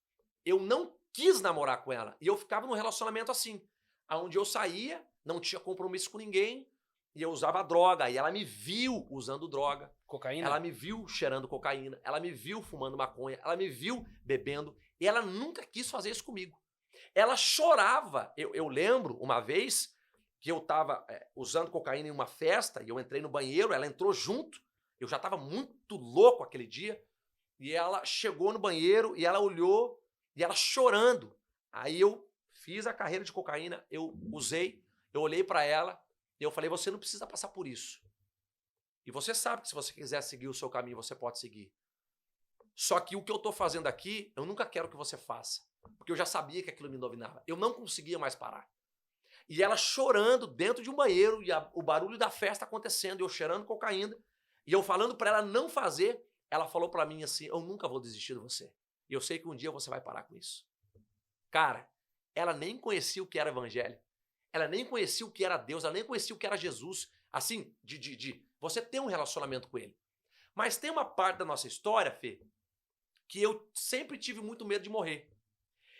eu não quis namorar com ela. E eu ficava num relacionamento assim, onde eu saía, não tinha compromisso com ninguém, e eu usava droga. E ela me viu usando droga. Cocaína? Ela me viu cheirando cocaína, ela me viu fumando maconha, ela me viu bebendo, e ela nunca quis fazer isso comigo. Ela chorava. Eu lembro uma vez que eu estava usando cocaína em uma festa, e eu entrei no banheiro, ela entrou junto, eu já estava muito louco aquele dia, e ela chegou no banheiro, e ela olhou, e ela chorando. Aí eu fiz a carreira de cocaína, eu usei, eu olhei para ela, e eu falei, você não precisa passar por isso. E você sabe que se você quiser seguir o seu caminho, você pode seguir. Só que o que eu estou fazendo aqui, eu nunca quero que você faça. Porque eu já sabia que aquilo me dominava. Eu não conseguia mais parar. E ela chorando dentro de um banheiro, e o barulho da festa acontecendo, e eu cheirando cocaína, e eu falando para ela não fazer, ela falou para mim assim, eu nunca vou desistir de você. E eu sei que um dia você vai parar com isso. Cara, ela nem conhecia o que era evangelho. Ela nem conhecia o que era Deus, ela nem conhecia o que era Jesus. Assim, Você tem um relacionamento com ele. Mas tem uma parte da nossa história, Fê, que eu sempre tive muito medo de morrer.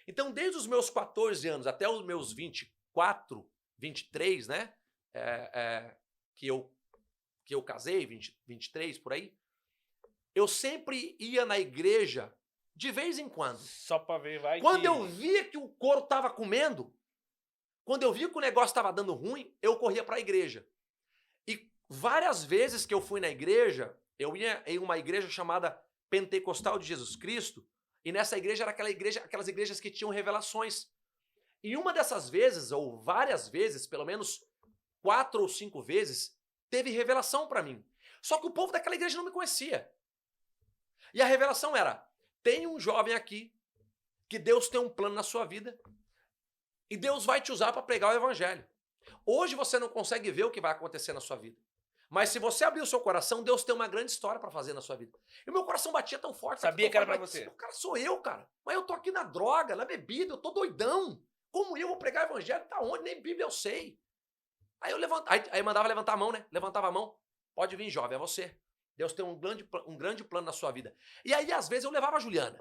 Então, desde os meus 14 anos até os meus 24, 23, né? Que eu casei, 23, por aí, eu sempre ia na igreja de vez em quando. Só pra ver, vai Quando que... eu via que o couro tava comendo, quando eu via que o negócio tava dando ruim, eu corria pra igreja. E várias vezes que eu fui na igreja, eu ia em uma igreja chamada Pentecostal de Jesus Cristo, e nessa igreja era aquelas igrejas que tinham revelações. E uma dessas vezes, ou várias vezes, pelo menos 4 ou 5 vezes, teve revelação pra mim. Só que o povo daquela igreja não me conhecia. E a revelação era: tem um jovem aqui que Deus tem um plano na sua vida e Deus vai te usar para pregar o evangelho. Hoje você não consegue ver o que vai acontecer na sua vida. Mas se você abrir o seu coração, Deus tem uma grande história para fazer na sua vida. E o meu coração batia tão forte. Sabia que era para você. O cara sou eu, cara. Mas eu tô aqui na droga, na bebida, eu tô doidão. Como eu vou pregar o evangelho? Tá onde? Nem Bíblia eu sei. Aí eu aí mandava levantar a mão, né? Levantava a mão. Pode vir, jovem, é você. Deus tem um grande plano na sua vida. E aí, às vezes, eu levava a Juliana.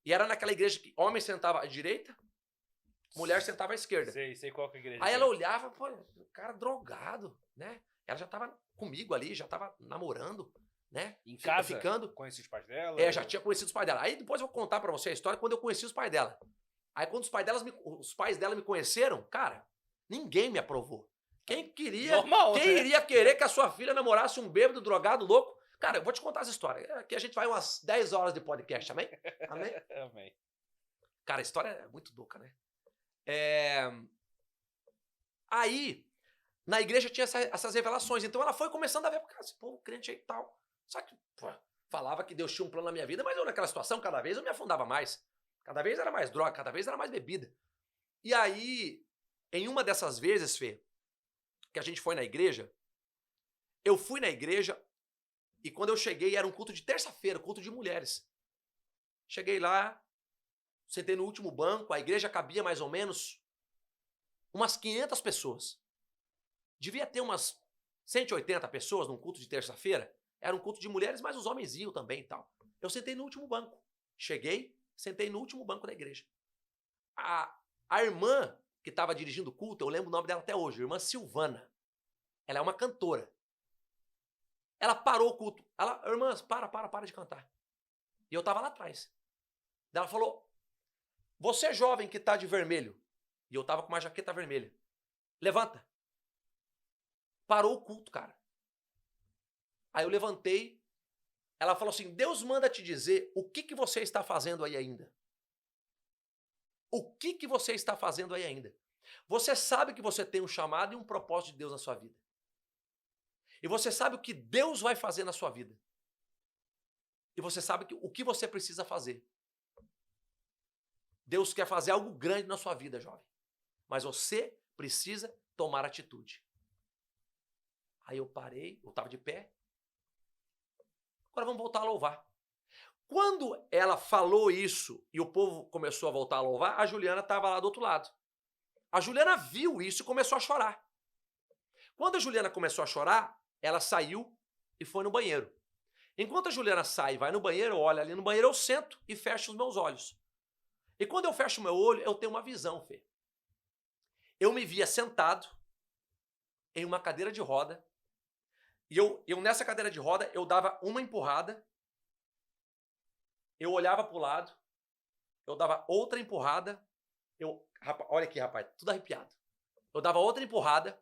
E era naquela igreja que homem sentava à direita, mulher sentava à esquerda. Sei qual que é a igreja. Aí ela olhava, pô, o cara drogado, né? Ela já tava comigo ali, já tava namorando, né? Em casa? Ficando. Conheci os pais dela? Já tinha conhecido os pais dela. Aí depois eu vou contar pra você a história quando eu conheci os pais dela. Aí quando os pais dela me conheceram, cara, ninguém me aprovou. Quem iria querer que a sua filha namorasse um bêbado, drogado, louco? Cara, eu vou te contar essa história. Aqui a gente vai umas 10 horas de podcast, amém? Amém? Amém. Cara, a história é muito louca, né? Aí, na igreja tinha essas revelações. Então ela foi começando a ver, cara, esse povo crente aí e tal. Só que, pô, falava que Deus tinha um plano na minha vida, mas eu naquela situação, cada vez eu me afundava mais. Cada vez era mais droga, cada vez era mais bebida. E aí, em uma dessas vezes, Fê, que a gente foi na igreja, eu fui na igreja e quando eu cheguei era um culto de terça-feira, culto de mulheres. Cheguei lá, sentei no último banco, a igreja cabia mais ou menos umas 500 pessoas. Devia ter umas 180 pessoas num culto de terça-feira. Era um culto de mulheres, mas os homens iam também e tal. Eu sentei no último banco. Cheguei, sentei no último banco da igreja. A irmã que estava dirigindo o culto, eu lembro o nome dela até hoje, a irmã Silvana. Ela é uma cantora. Ela parou o culto. Irmãs, para de cantar. E eu estava lá atrás. Ela falou, você jovem que está de vermelho, e eu estava com uma jaqueta vermelha, levanta. Parou o culto, cara. Aí eu levantei, ela falou assim, Deus manda te dizer o que você está fazendo aí ainda. O que você está fazendo aí ainda? Você sabe que você tem um chamado e um propósito de Deus na sua vida. E você sabe o que Deus vai fazer na sua vida. E você sabe o que você precisa fazer. Deus quer fazer algo grande na sua vida, jovem. Mas você precisa tomar atitude. Aí eu parei, eu estava de pé. Agora vamos voltar a louvar. Quando ela falou isso e o povo começou a voltar a louvar, a Juliana estava lá do outro lado. A Juliana viu isso e começou a chorar. Quando a Juliana começou a chorar, ela saiu e foi no banheiro. Enquanto a Juliana sai e vai no banheiro, eu olho ali no banheiro, eu sento e fecho os meus olhos. E quando eu fecho o meu olho, eu tenho uma visão, Fê. Eu me via sentado em uma cadeira de roda. E eu nessa cadeira de roda, eu dava uma empurrada. Eu olhava para o lado. Eu dava outra empurrada. Olha aqui, rapaz, tudo arrepiado. Eu dava outra empurrada.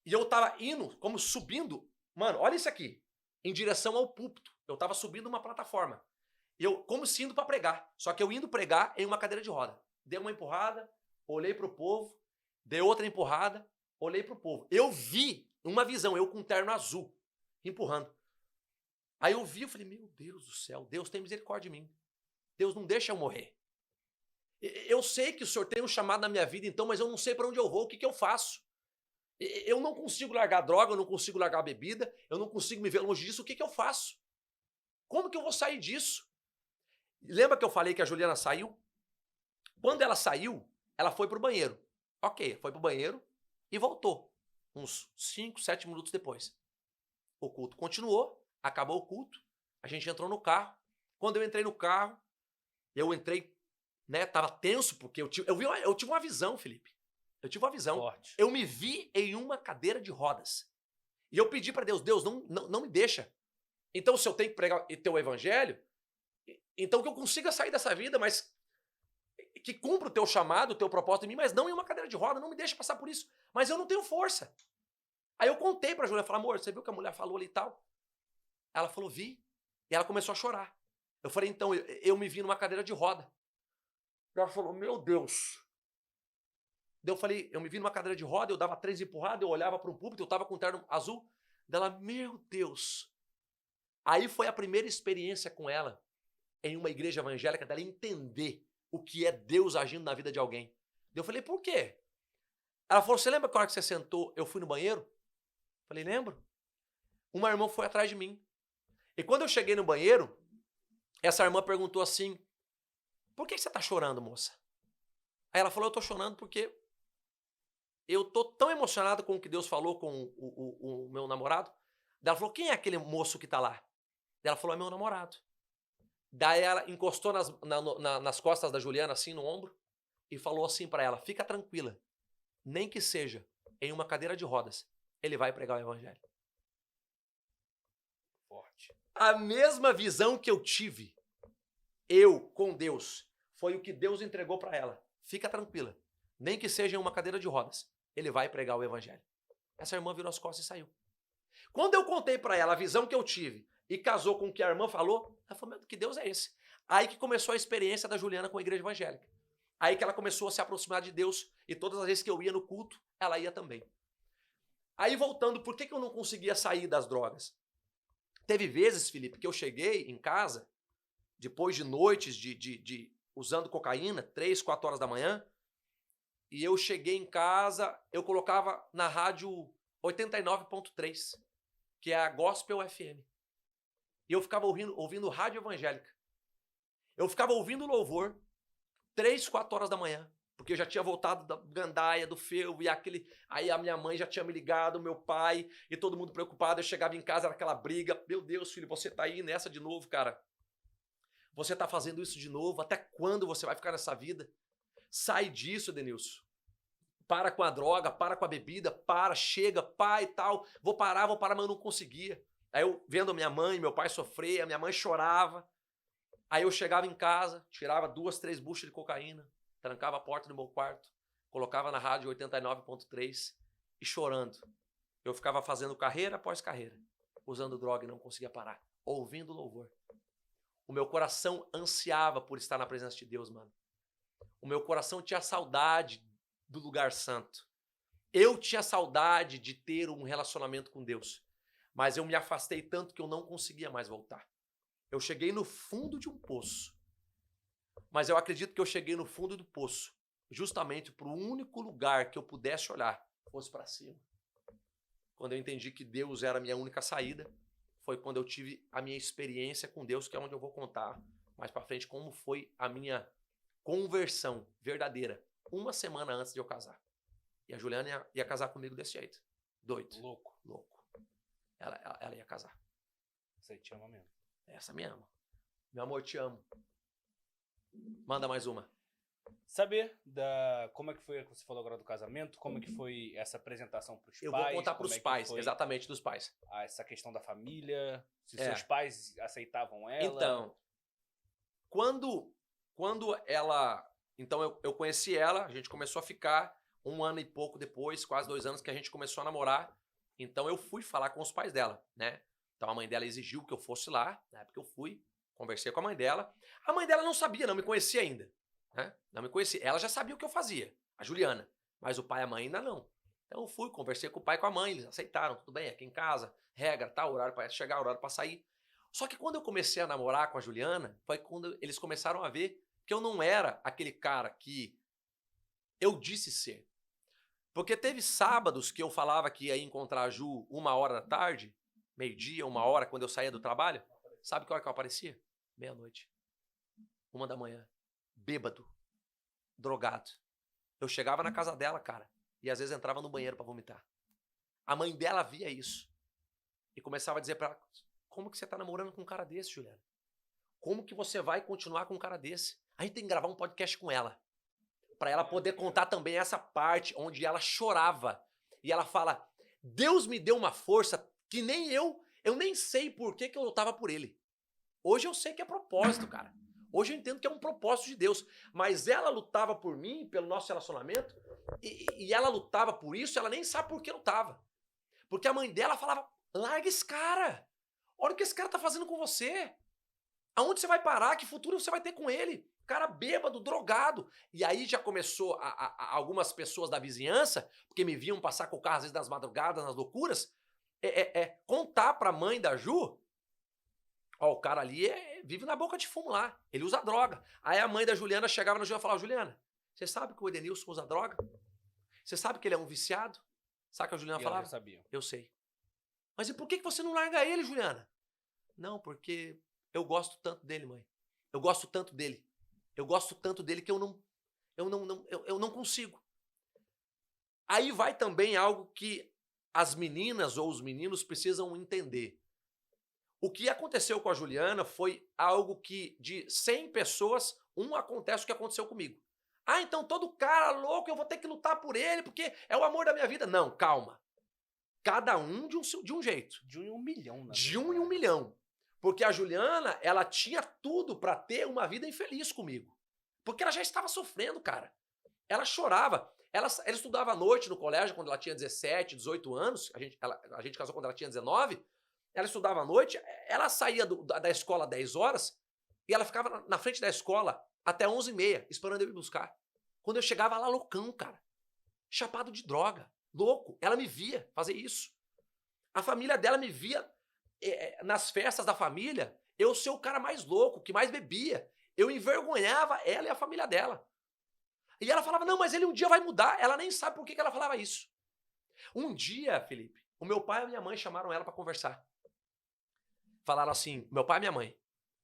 E eu tava indo, como subindo. Mano, olha isso aqui. Em direção ao púlpito. Eu tava subindo uma plataforma. Eu, como se indo para pregar. Só que eu indo pregar em uma cadeira de roda. Dei uma empurrada, olhei pro povo. Dei outra empurrada, olhei pro povo. Eu vi uma visão, eu com um terno azul, empurrando. Aí eu vi, eu falei, meu Deus do céu, Deus tem misericórdia de mim. Deus não deixa eu morrer. Eu sei que o Senhor tem um chamado na minha vida, então, mas eu não sei para onde eu vou, o que eu faço? Eu não consigo largar droga, eu não consigo largar a bebida, eu não consigo me ver longe disso, o que eu faço? Como que eu vou sair disso? Lembra que eu falei que a Juliana saiu? Quando ela saiu, ela foi pro banheiro. Ok, foi pro banheiro e voltou. Uns 5, 7 minutos depois. o culto continuou, acabou o culto, a gente entrou no carro. Quando eu entrei no carro, eu entrei, né, tava tenso, porque eu tive uma visão, Felipe. Eu tive uma visão. Forte. Eu me vi em uma cadeira de rodas. E eu pedi para Deus, Deus, não me deixa. Então, se eu tenho que pregar e ter o evangelho, então que eu consiga sair dessa vida, mas que cumpra o teu chamado, o teu propósito em mim, mas não em uma cadeira de roda, não me deixa passar por isso. Mas eu não tenho força. Aí eu contei pra Juliana, falei, amor, você viu o que a mulher falou ali e tal? Ela falou, vi. E ela começou a chorar. Eu falei, então, eu me vi numa cadeira de roda. Ela falou, meu Deus. Daí eu falei, eu me vi numa cadeira de roda, eu dava 3 empurradas, eu olhava para um púlpito, eu tava com um terno azul. Daí ela, meu Deus. Aí foi a primeira experiência com ela em uma igreja evangélica, dela entender o que é Deus agindo na vida de alguém. Daí eu falei, por quê? Ela falou, você lembra que a hora que você sentou, eu fui no banheiro? Eu falei, lembro. Uma irmã foi atrás de mim. E quando eu cheguei no banheiro, essa irmã perguntou assim, por que você está chorando, moça? Aí ela falou, eu estou chorando porque eu estou tão emocionado com o que Deus falou com o meu namorado. Daí ela falou, quem é aquele moço que está lá? Daí ela falou, é meu namorado. Daí ela encostou nas costas da Juliana, assim, no ombro, e falou assim para ela, fica tranquila, nem que seja em uma cadeira de rodas, ele vai pregar o evangelho. Forte. A mesma visão que eu tive, eu com Deus, foi o que Deus entregou para ela. Fica tranquila, nem que seja em uma cadeira de rodas, ele vai pregar o evangelho. Essa irmã virou as costas e saiu. Quando eu contei para ela a visão que eu tive e casou com o que a irmã falou, ela falou, meu, que Deus é esse? Aí que começou a experiência da Juliana com a igreja evangélica. Aí que ela começou a se aproximar de Deus e todas as vezes que eu ia no culto, ela ia também. Aí voltando, por que eu não conseguia sair das drogas? Teve vezes, Felipe, que eu cheguei em casa, depois de noites de usando cocaína, 3, 4 horas da manhã, e eu cheguei em casa, eu colocava na rádio 89.3, que é a Gospel FM. E eu ficava ouvindo rádio evangélica. Eu ficava ouvindo louvor 3, 4 horas da manhã, porque eu já tinha voltado da gandaia, do fervo, e aí a minha mãe já tinha me ligado, meu pai, e todo mundo preocupado. Eu chegava em casa, era aquela briga. Meu Deus, filho, você tá aí nessa de novo, cara. Você tá fazendo isso de novo? Até quando você vai ficar nessa vida? Sai disso, Denilson. Para com a droga, para com a bebida, chega, pai e tal. Vou parar, mas eu não conseguia. Aí eu vendo a minha mãe, meu pai sofrer, a minha mãe chorava. Aí eu chegava em casa, tirava 2, 3 buchas de cocaína, trancava a porta do meu quarto, colocava na rádio 89.3 e chorando. Eu ficava fazendo carreira após carreira, usando droga e não conseguia parar, ouvindo louvor. O meu coração ansiava por estar na presença de Deus, mano. O meu coração tinha saudade do lugar santo. Eu tinha saudade de ter um relacionamento com Deus, mas eu me afastei tanto que eu não conseguia mais voltar. Eu cheguei no fundo de um poço, mas eu acredito que eu cheguei no fundo do poço justamente para o único lugar que eu pudesse olhar fosse para cima. Quando eu entendi que Deus era a minha única saída, foi quando eu tive a minha experiência com Deus, que é onde eu vou contar mais para frente como foi a minha conversão verdadeira, 1 semana antes de eu casar. E a Juliana ia casar comigo desse jeito. Doido. Louco. Ela ia casar. Você te ama mesmo. Essa me ama. Meu amor, te amo. Manda mais uma. Saber como é que foi, você falou agora do casamento, como é que foi essa apresentação para os pais? Eu vou contar para os pais, exatamente dos pais. Essa questão da família, se seus pais aceitavam ela. Então, quando ela... Então eu conheci ela, a gente começou a ficar 1 ano e pouco depois, quase 2 anos que a gente começou a namorar. Então eu fui falar com os pais dela, né? Então a mãe dela exigiu que eu fosse lá, na época eu fui, conversei com a mãe dela. A mãe dela não sabia, não me conhecia ainda, né? Não me conhecia. Ela já sabia o que eu fazia, a Juliana, mas o pai e a mãe ainda não. Então eu fui, conversei com o pai e com a mãe, eles aceitaram, tudo bem, aqui em casa, regra, tá, horário para chegar, horário para sair. Só que quando eu comecei a namorar com a Juliana, foi quando eles começaram a ver que eu não era aquele cara que eu disse ser. Porque teve sábados que eu falava que ia encontrar a Ju 1h da tarde, meio-dia, 1h, quando eu saía do trabalho. Sabe que hora que eu aparecia? 00:30. 1h, bêbado, drogado. Eu chegava na casa dela, cara, e às vezes entrava no banheiro pra vomitar. A mãe dela via isso. e começava a dizer pra ela, como que você tá namorando com um cara desse, Juliana? Como que você vai continuar com um cara desse? A gente tem que gravar um podcast com ela, pra ela poder contar também essa parte onde ela chorava. E ela fala, Deus me deu uma força que nem eu nem sei por que eu lutava por ele. Hoje eu sei que é propósito, cara. Hoje eu entendo que é um propósito de Deus. Mas ela lutava por mim, pelo nosso relacionamento, e ela lutava por isso, ela nem sabe por que lutava. Porque a mãe dela falava, larga esse cara. Olha o que esse cara tá fazendo com você. Aonde você vai parar? Que futuro você vai ter com ele? Cara bêbado, drogado. E aí já começou algumas pessoas da vizinhança, porque me viam passar com o carro às vezes nas madrugadas, nas loucuras, contar pra mãe da Ju, ó, o cara ali vive na boca de fumo lá, ele usa droga. Aí a mãe da Juliana chegava na Juliana e falava, Juliana, você sabe que o Edenilson usa droga? Você sabe que ele é um viciado? Sabe o que a Juliana falava? Eu sabia. Eu sei. Mas e por que você não larga ele, Juliana? Não, porque eu gosto tanto dele, mãe. Eu gosto tanto dele. Eu gosto tanto dele que eu não consigo. Aí vai também algo que as meninas ou os meninos precisam entender. O que aconteceu com a Juliana foi algo que de 100 pessoas, acontece o que aconteceu comigo. Ah, então todo cara louco eu vou ter que lutar por ele porque é o amor da minha vida. Não, calma. Cada um de um jeito. De 1 em 1 milhão, né? De 1 em 1 milhão. Porque a Juliana, ela tinha tudo pra ter uma vida infeliz comigo. Porque ela já estava sofrendo, cara. Ela chorava. Ela estudava à noite no colégio quando ela tinha 17, 18 anos. A gente casou quando ela tinha 19. Ela estudava à noite. Ela saía da escola às 10 horas e ela ficava na frente da escola até 11h30, esperando eu ir buscar. Quando eu chegava lá, loucão, cara. Chapado de droga. Louco. Ela me via fazer isso. A família dela me via nas festas da família, eu ser o cara mais louco, que mais bebia. Eu envergonhava ela e a família dela. E ela falava, não, mas ele um dia vai mudar. Ela nem sabe por que ela falava isso. Um dia, Felipe, o meu pai e a minha mãe chamaram ela para conversar. Falaram assim, meu pai e minha mãe,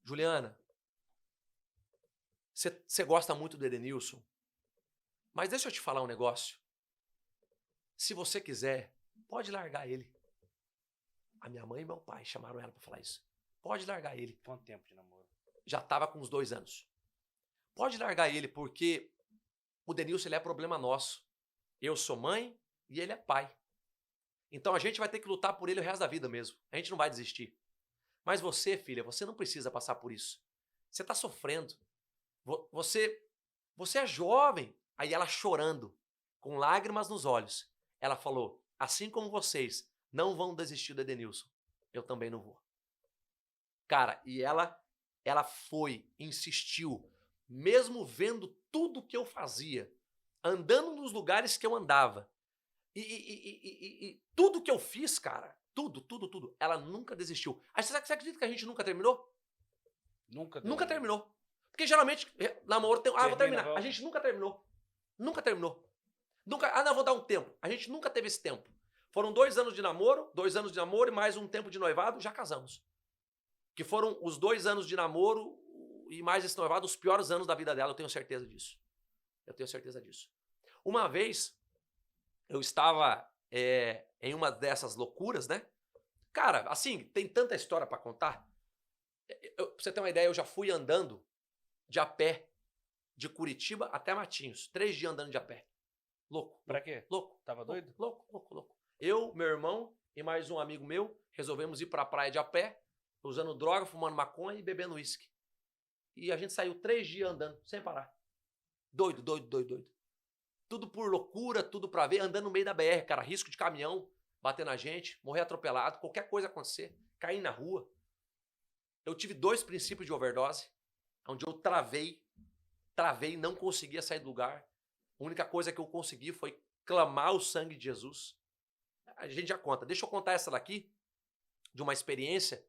Juliana, você gosta muito do Edenilson, mas deixa eu te falar um negócio. Se você quiser, pode largar ele. A minha mãe e meu pai chamaram ela para falar isso. Pode largar ele. Quanto tempo de namoro? Já estava com uns 2 anos. Pode largar ele, porque o Denilson ele é problema nosso. Eu sou mãe e ele é pai. Então a gente vai ter que lutar por ele o resto da vida mesmo. A gente não vai desistir. Mas você, filha, você não precisa passar por isso. Você está sofrendo. Você é jovem. Aí ela chorando, com lágrimas nos olhos. Ela falou, assim como vocês não vão desistir do Edenilson, eu também não vou. Cara, e ela foi, insistiu, mesmo vendo tudo que eu fazia, andando nos lugares que eu andava, e tudo que eu fiz, cara, tudo, ela nunca desistiu. Aí você acredita que a gente nunca terminou? Nunca terminou. Porque geralmente, namoro tem, vou terminar. A gente nunca terminou. Nunca terminou. Nunca, não, vou dar um tempo. A gente nunca teve esse tempo. Foram 2 anos de namoro, e mais um tempo de noivado, já casamos. Que foram os 2 anos de namoro e mais esse noivado, os piores anos da vida dela, eu tenho certeza disso. Eu tenho certeza disso. Uma vez, eu estava em uma dessas loucuras, né? Cara, assim, tem tanta história pra contar. Pra você ter uma ideia, eu já fui andando de a pé de Curitiba até Matinhos. 3 dias andando de a pé. Louco. Pra quê? Louco. Tava doido? Louco. Eu, meu irmão e mais um amigo meu resolvemos ir pra praia de a pé, usando droga, fumando maconha e bebendo uísque. E a gente saiu 3 dias andando, sem parar. Doido. Tudo por loucura, tudo pra ver, andando no meio da BR, cara, risco de caminhão, bater na gente, morrer atropelado, qualquer coisa acontecer, cair na rua. Eu tive 2 princípios de overdose, onde eu travei, não conseguia sair do lugar. A única coisa que eu consegui foi clamar o sangue de Jesus. A gente já conta. Deixa eu contar essa daqui, de uma experiência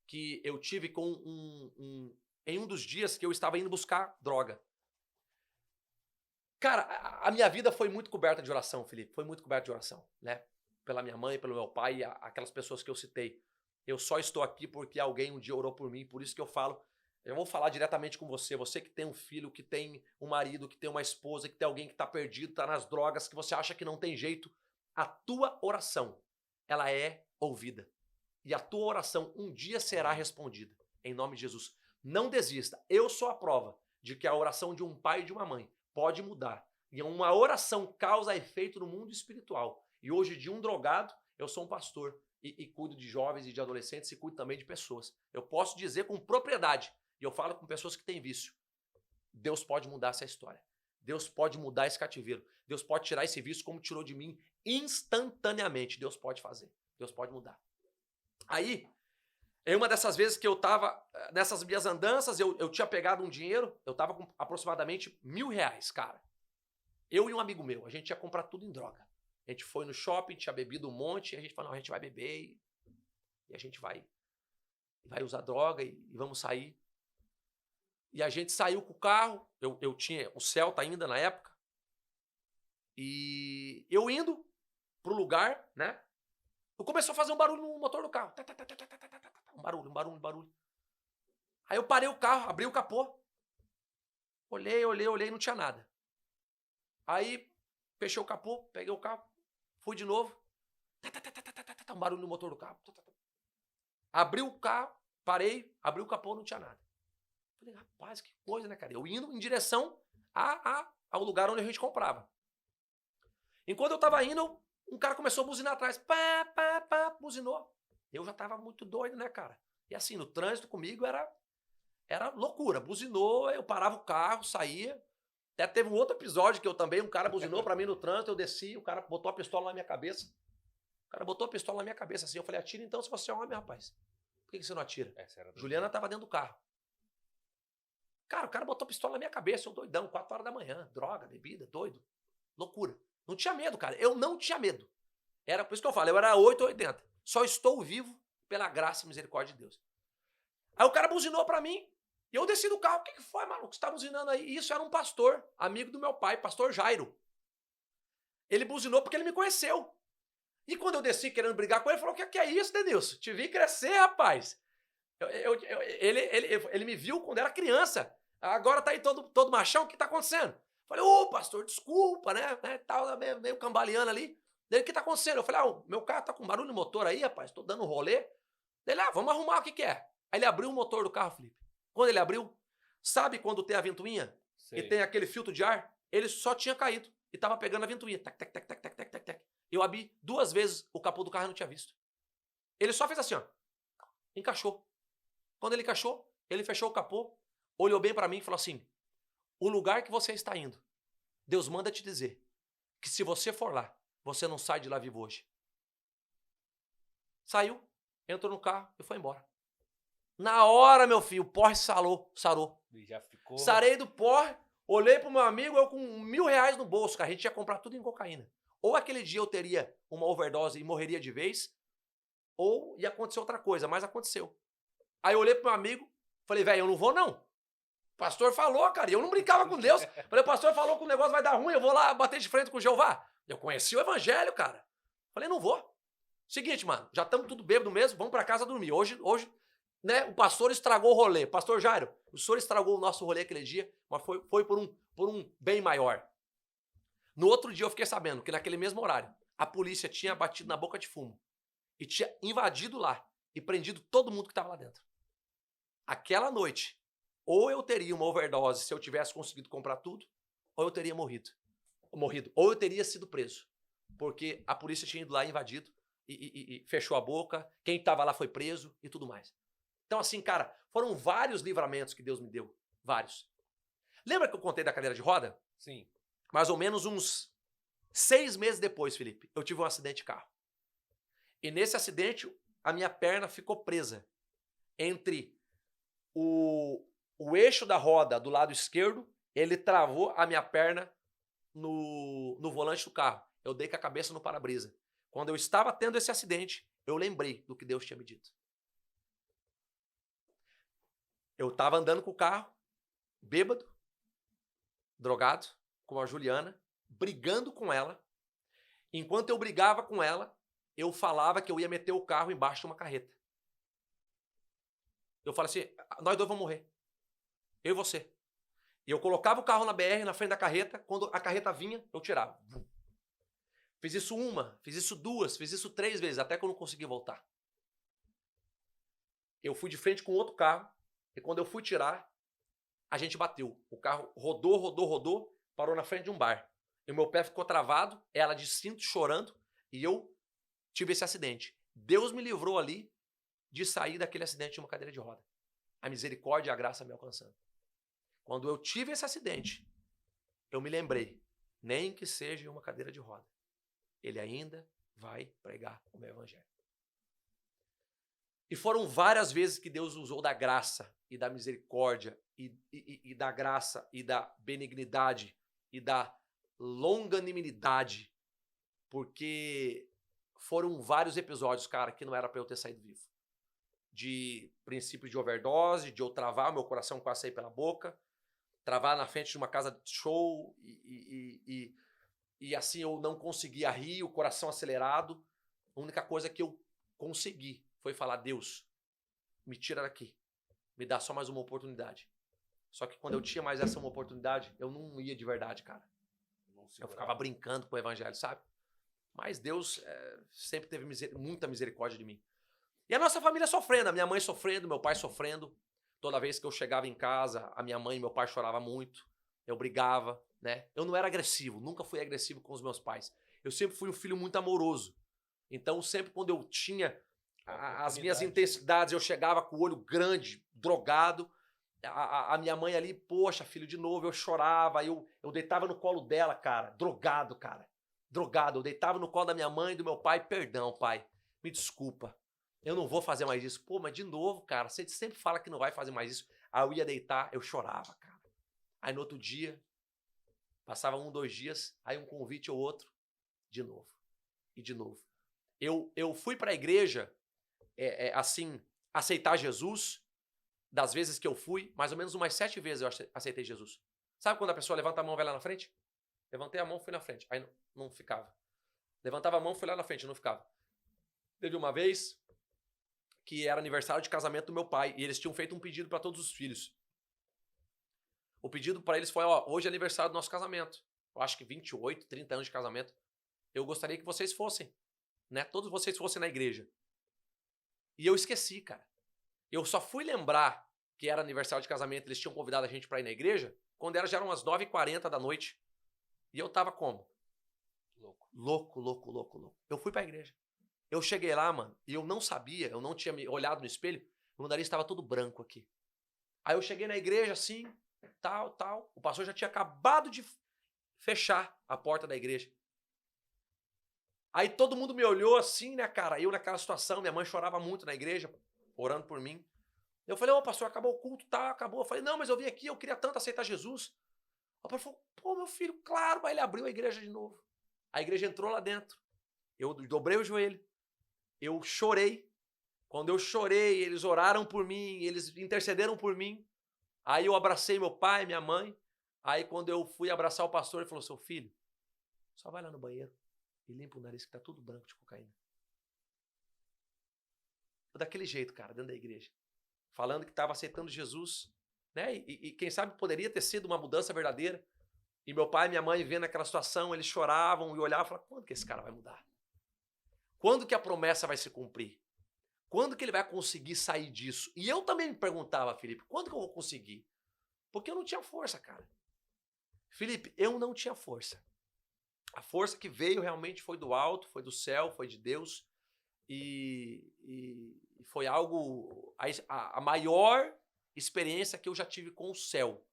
que eu tive em um dos dias que eu estava indo buscar droga. Cara, a minha vida foi muito coberta de oração, Felipe. Foi muito coberta de oração, né? Pela minha mãe, pelo meu pai e aquelas pessoas que eu citei. Eu só estou aqui porque alguém um dia orou por mim, por isso que eu falo. Eu vou falar diretamente com você. Você que tem um filho, que tem um marido, que tem uma esposa, que tem alguém que está perdido, está nas drogas, que você acha que não tem jeito. A tua oração, ela é ouvida. e a tua oração um dia será respondida. Em nome de Jesus. Não desista. Eu sou a prova de que a oração de um pai e de uma mãe pode mudar. E uma oração causa efeito no mundo espiritual. E hoje, de um drogado, eu sou um pastor e cuido de jovens e de adolescentes e cuido também de pessoas. Eu posso dizer com propriedade, e eu falo com pessoas que têm vício, Deus pode mudar essa história. Deus pode mudar esse cativeiro. Deus pode tirar esse vício como tirou de mim instantaneamente. Deus pode fazer. Deus pode mudar. Aí, em uma dessas vezes que eu estava, nessas minhas andanças, eu tinha pegado um dinheiro, eu estava com aproximadamente R$1.000, cara. Eu e um amigo meu, a gente ia comprar tudo em droga. A gente foi no shopping, tinha bebido um monte, e a gente falou, não, a gente vai beber e a gente vai usar droga e vamos sair. E a gente saiu com o carro, eu tinha o Celta ainda na época, e eu indo pro lugar, né? Eu começou a fazer um barulho no motor do carro. Um barulho. Aí eu parei o carro, abri o capô, olhei, não tinha nada. Aí fechei o capô, peguei o carro, fui de novo. Um barulho no motor do carro. Abri o carro, parei, abri o capô, não tinha nada. Falei, rapaz, que coisa, né, cara? Eu indo em direção ao lugar onde a gente comprava. Enquanto eu tava indo, um cara começou a buzinar atrás. Buzinou. Eu já tava muito doido, né, cara? E assim, no trânsito comigo era loucura. Buzinou, eu parava o carro, saía. Até teve um outro episódio que um cara buzinou pra mim no trânsito, eu desci, o cara botou a pistola na minha cabeça. O cara botou a pistola na minha cabeça assim. Eu falei, atira então se você é homem, rapaz. Por que você não atira? Juliana tava dentro do carro. Cara, o cara botou a pistola na minha cabeça, eu doidão, 4 horas da manhã. Droga, bebida, doido. Loucura. Não tinha medo, cara. Eu não tinha medo. Era por isso que eu falo, eu era 8 ou 80. Só estou vivo pela graça e misericórdia de Deus. Aí o cara buzinou pra mim, e eu desci do carro. O que foi, maluco? Você tá buzinando aí? E isso era um pastor, amigo do meu pai, pastor Jairo. Ele buzinou porque ele me conheceu. E quando eu desci querendo brigar com ele, ele falou, o que é isso, Denilson? Te vi crescer, rapaz. Ele me viu quando era criança. Agora tá aí todo machão, o que tá acontecendo? Falei, pastor, desculpa, né? Tava meio cambaleando ali. Daí, o que tá acontecendo? Eu falei, meu carro tá com barulho no motor aí, rapaz, tô dando um rolê. Daí, vamos arrumar, o que é? Aí ele abriu o motor do carro, Felipe. Quando ele abriu, sabe quando tem a ventoinha? Sei. E tem aquele filtro de ar? Ele só tinha caído e tava pegando a ventoinha. Tac, tac, tac, tac, tac, tac, tac, tac. Eu abri 2 vezes o capô do carro e não tinha visto. Ele só fez assim, ó. Encaixou. Quando ele encaixou, ele fechou o capô, olhou bem pra mim e falou assim, o lugar que você está indo, Deus manda te dizer que se você for lá, você não sai de lá vivo hoje. Saiu, entrou no carro e foi embora. Na hora, meu filho, o porre sarou. Já ficou... Sarei do porre, olhei pro meu amigo, eu com R$1.000 no bolso, cara. A gente ia comprar tudo em cocaína. Ou aquele dia eu teria uma overdose e morreria de vez, ou ia acontecer outra coisa, mas aconteceu. Aí eu olhei pro meu amigo, falei, velho, eu não vou não. O pastor falou, cara, e eu não brincava com Deus. Falei, o pastor falou que o negócio vai dar ruim, eu vou lá bater de frente com o Jeová. Eu conheci o evangelho, cara. Falei, não vou. Seguinte, mano, já estamos tudo bêbado mesmo, vamos pra casa dormir. Hoje, né, o pastor estragou o rolê. Pastor Jairo, o senhor estragou o nosso rolê aquele dia, mas foi por um bem maior. No outro dia eu fiquei sabendo que naquele mesmo horário, a polícia tinha batido na boca de fumo e tinha invadido lá e prendido todo mundo que estava lá dentro. Aquela noite, ou eu teria uma overdose se eu tivesse conseguido comprar tudo, ou eu teria morrido. Ou eu teria sido preso. Porque a polícia tinha ido lá invadido e fechou a boca, quem estava lá foi preso e tudo mais. Então assim, cara, foram vários livramentos que Deus me deu. Vários. Lembra que eu contei da cadeira de roda? Sim. Mais ou menos uns 6 meses depois, Felipe, eu tive um acidente de carro. E nesse acidente, a minha perna ficou presa entre o eixo da roda do lado esquerdo, ele travou a minha perna no volante do carro. Eu dei com a cabeça no para-brisa. Quando eu estava tendo esse acidente, eu lembrei do que Deus tinha me dito. Eu estava andando com o carro, bêbado, drogado, com a Juliana, brigando com ela. Enquanto eu brigava com ela, eu falava que eu ia meter o carro embaixo de uma carreta. Eu falei assim, nós dois vamos morrer. Eu e você. E eu colocava o carro na BR, na frente da carreta. Quando a carreta vinha, eu tirava. Fiz isso 1, fiz isso 2, fiz isso 3 vezes, até que eu não consegui voltar. eu fui de frente com outro carro, e quando eu fui tirar, a gente bateu. O carro rodou, parou na frente de um bar. E o meu pé ficou travado, ela de cinto chorando, e eu tive esse acidente. Deus me livrou ali de sair daquele acidente de uma cadeira de roda. A misericórdia e a graça me alcançando. Quando eu tive esse acidente, eu me lembrei, nem que seja em uma cadeira de roda, ele ainda vai pregar o meu evangelho. E foram várias vezes que Deus usou da graça e da misericórdia e da graça e da benignidade e da longanimidade, porque foram vários episódios, cara, que não era para eu ter saído vivo. De princípio de overdose, de eu travar, meu coração quase sair pela boca, travar na frente de uma casa de show e assim eu não conseguia rir, o coração acelerado. A única coisa que eu consegui foi falar, Deus, me tira daqui, me dá só mais uma oportunidade. Só que quando eu tinha mais essa uma oportunidade, eu não ia de verdade, cara. Eu ficava brincando com o evangelho, sabe? Mas Deus sempre teve muita misericórdia de mim. E a nossa família sofrendo, a minha mãe sofrendo, meu pai sofrendo. Toda vez que eu chegava em casa, a minha mãe e meu pai choravam muito. Eu brigava, né? Eu não era agressivo, nunca fui agressivo com os meus pais. Eu sempre fui um filho muito amoroso. Então, sempre quando eu tinha as minhas intensidades, eu chegava com o olho grande, drogado. A minha mãe ali, poxa, filho, de novo, eu chorava. Eu deitava no colo dela, cara, drogado, cara. Drogado. Eu deitava no colo da minha mãe e do meu pai. Perdão, pai, me desculpa. Eu não vou fazer mais isso. Pô, mas de novo, cara, você sempre fala que não vai fazer mais isso. Aí eu ia deitar, eu chorava, cara. Aí no outro dia, passava 1, 2 dias, aí um convite ou outro, de novo. E de novo. Eu fui para a igreja, assim, aceitar Jesus, das vezes que eu fui, mais ou menos umas 7 vezes eu aceitei Jesus. Sabe quando a pessoa levanta a mão e vai lá na frente? Levantei a mão, fui na frente. Aí não ficava. Levantava a mão, fui lá na frente, não ficava. Teve uma vez que era aniversário de casamento do meu pai, e eles tinham feito um pedido para todos os filhos. O pedido para eles foi, ó, hoje é aniversário do nosso casamento. Eu acho que 28, 30 anos de casamento. Eu gostaria que vocês fossem, né? Todos vocês fossem na igreja. E eu esqueci, cara. Eu só fui lembrar que era aniversário de casamento, eles tinham convidado a gente para ir na igreja, quando já eram umas 9h40 da noite. E eu tava como? Louco. Eu fui para a igreja. Eu cheguei lá, mano, e eu não sabia, eu não tinha me olhado no espelho, meu nariz estava todo branco aqui. Aí eu cheguei na igreja assim, tal. O pastor já tinha acabado de fechar a porta da igreja. Aí todo mundo me olhou assim, né, cara? Eu naquela situação, minha mãe chorava muito na igreja, orando por mim. Eu falei, ô pastor, acabou o culto, tá, acabou. Eu falei, não, mas eu vim aqui, eu queria tanto aceitar Jesus. O pastor falou, pô, meu filho, claro, mas ele abriu a igreja de novo. A igreja entrou lá dentro. Eu dobrei o joelho. Eu chorei. Quando eu chorei, eles oraram por mim, eles intercederam por mim. Aí eu abracei meu pai, minha mãe. Aí quando eu fui abraçar o pastor, ele falou, seu filho, só vai lá no banheiro e limpa o nariz que tá tudo branco de cocaína. Daquele jeito, cara, dentro da igreja. Falando que estava aceitando Jesus, né? E quem sabe poderia ter sido uma mudança verdadeira. E meu pai e minha mãe vendo aquela situação, eles choravam e olhavam e falavam, quando que esse cara vai mudar? Quando que a promessa vai se cumprir? Quando que ele vai conseguir sair disso? E eu também me perguntava, Felipe, quando que eu vou conseguir? Porque eu não tinha força, cara. Felipe, eu não tinha força. A força que veio realmente foi do alto, foi do céu, foi de Deus. E foi algo... A maior experiência que eu já tive com o céu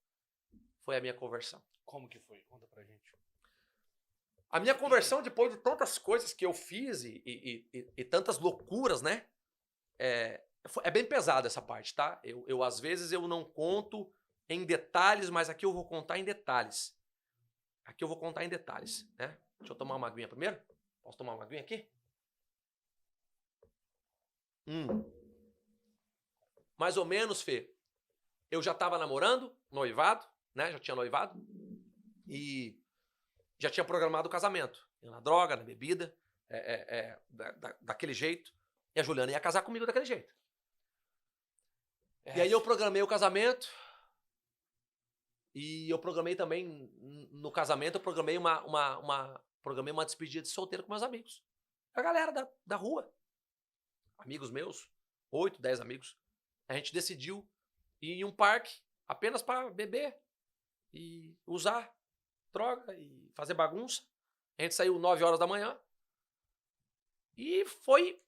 foi a minha conversão. Como que foi? Conta pra gente. A minha conversão, depois de tantas coisas que eu fiz e tantas loucuras, né? É bem pesado essa parte, tá? Eu às vezes eu não conto em detalhes, mas aqui eu vou contar em detalhes. Aqui eu vou contar em detalhes, né? Deixa eu tomar uma aguinha primeiro. Posso tomar uma aguinha aqui? Mais ou menos, Fê. Eu já estava namorando, noivado, né? Já tinha noivado. E já tinha programado o casamento. Na droga, na bebida, daquele jeito. E a Juliana ia casar comigo daquele jeito. E aí eu programei o casamento. E eu programei também, no casamento, eu programei uma despedida de solteiro com meus amigos. A galera da rua. Amigos meus, 8, 10 amigos. a gente decidiu ir em um parque apenas para beber e usar droga e fazer bagunça. A gente saiu 9 horas da manhã e foi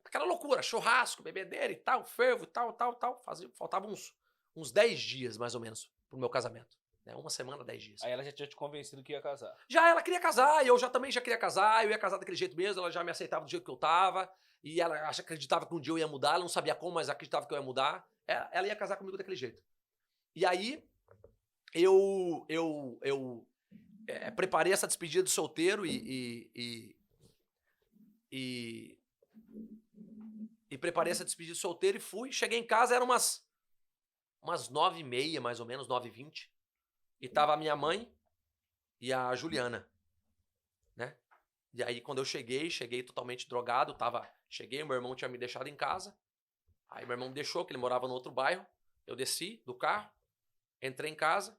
aquela loucura, churrasco, bebedeira e tal, fervo e tal. Faltavam uns 10 dias, mais ou menos, pro meu casamento. Né? 1 semana, 10 dias. Aí ela já tinha te convencido que ia casar. Já ela queria casar, eu também já queria casar, eu ia casar daquele jeito mesmo, ela já me aceitava do jeito que eu tava, e ela acreditava que um dia eu ia mudar, ela não sabia como, mas acreditava que eu ia mudar. Ela ia casar comigo daquele jeito. E aí, eu preparei essa despedida de solteiro e preparei essa despedida de solteiro e fui. Cheguei em casa, eram umas 9h30, mais ou menos, 9h20. E tava a minha mãe e a Juliana, né? E aí, quando eu cheguei totalmente drogado, cheguei, meu irmão tinha me deixado em casa. Aí meu irmão me deixou, que ele morava no outro bairro. Eu desci do carro, entrei em casa,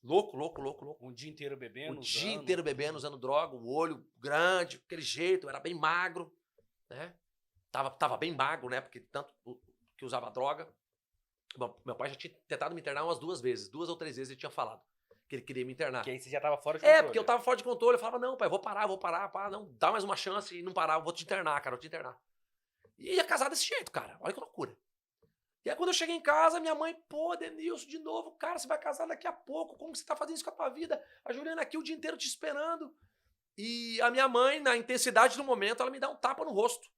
louco. Um dia inteiro bebendo, dia inteiro bebendo, usando droga, o olho grande, aquele jeito, eu era bem magro, né? Tava bem magro, né? Porque tanto que usava droga. Meu pai já tinha tentado me internar umas 2 vezes. 2 ou 3 vezes ele tinha falado que ele queria me internar. Que aí você já tava fora de controle. Porque eu tava fora de controle. Eu falava, não, pai, vou parar, não, dá mais uma chance e não parar, eu vou te internar, cara, E ia casar desse jeito, cara, olha que loucura. E aí quando eu cheguei em casa, minha mãe, pô, Denilson, de novo, cara, você vai casar daqui a pouco, como que você tá fazendo isso com a tua vida? A Juliana aqui o dia inteiro te esperando. E a minha mãe, na intensidade do momento, ela me dá um tapa no rosto.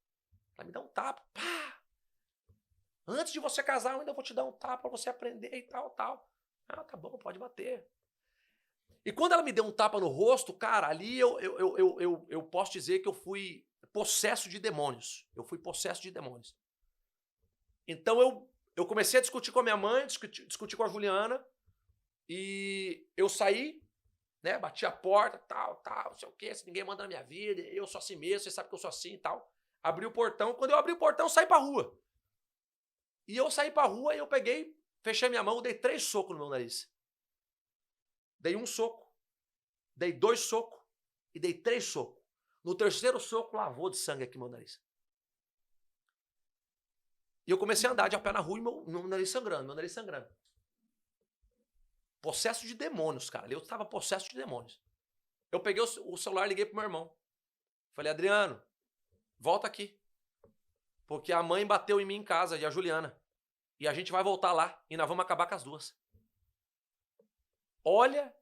Ela me dá um tapa, pá! Antes de você casar, eu ainda vou te dar um tapa pra você aprender e tal. Ah, tá bom, pode bater. E quando ela me deu um tapa no rosto, cara, ali eu posso dizer que eu fui possesso de demônios. Então eu comecei a discutir com a minha mãe, discutir com a Juliana, e eu saí, né, bati a porta, tal, não sei o quê, se ninguém manda na minha vida, eu sou assim mesmo, você sabe que eu sou assim e tal. Abri o portão, quando eu abri o portão, eu saí pra rua. E eu saí pra rua e eu peguei, fechei minha mão, dei 3 socos no meu nariz. Dei 1 soco, dei 2 socos e dei 3 socos. No 3º soco, lavou de sangue aqui meu nariz. E eu comecei a andar de a pé na rua e meu nariz sangrando. Possesso de demônios, cara. Eu estava possesso de demônios. Eu peguei o celular e liguei pro meu irmão. Falei, Adriano, volta aqui. Porque a mãe bateu em mim em casa, e a Juliana. E a gente vai voltar lá e nós vamos acabar com as 2. Olha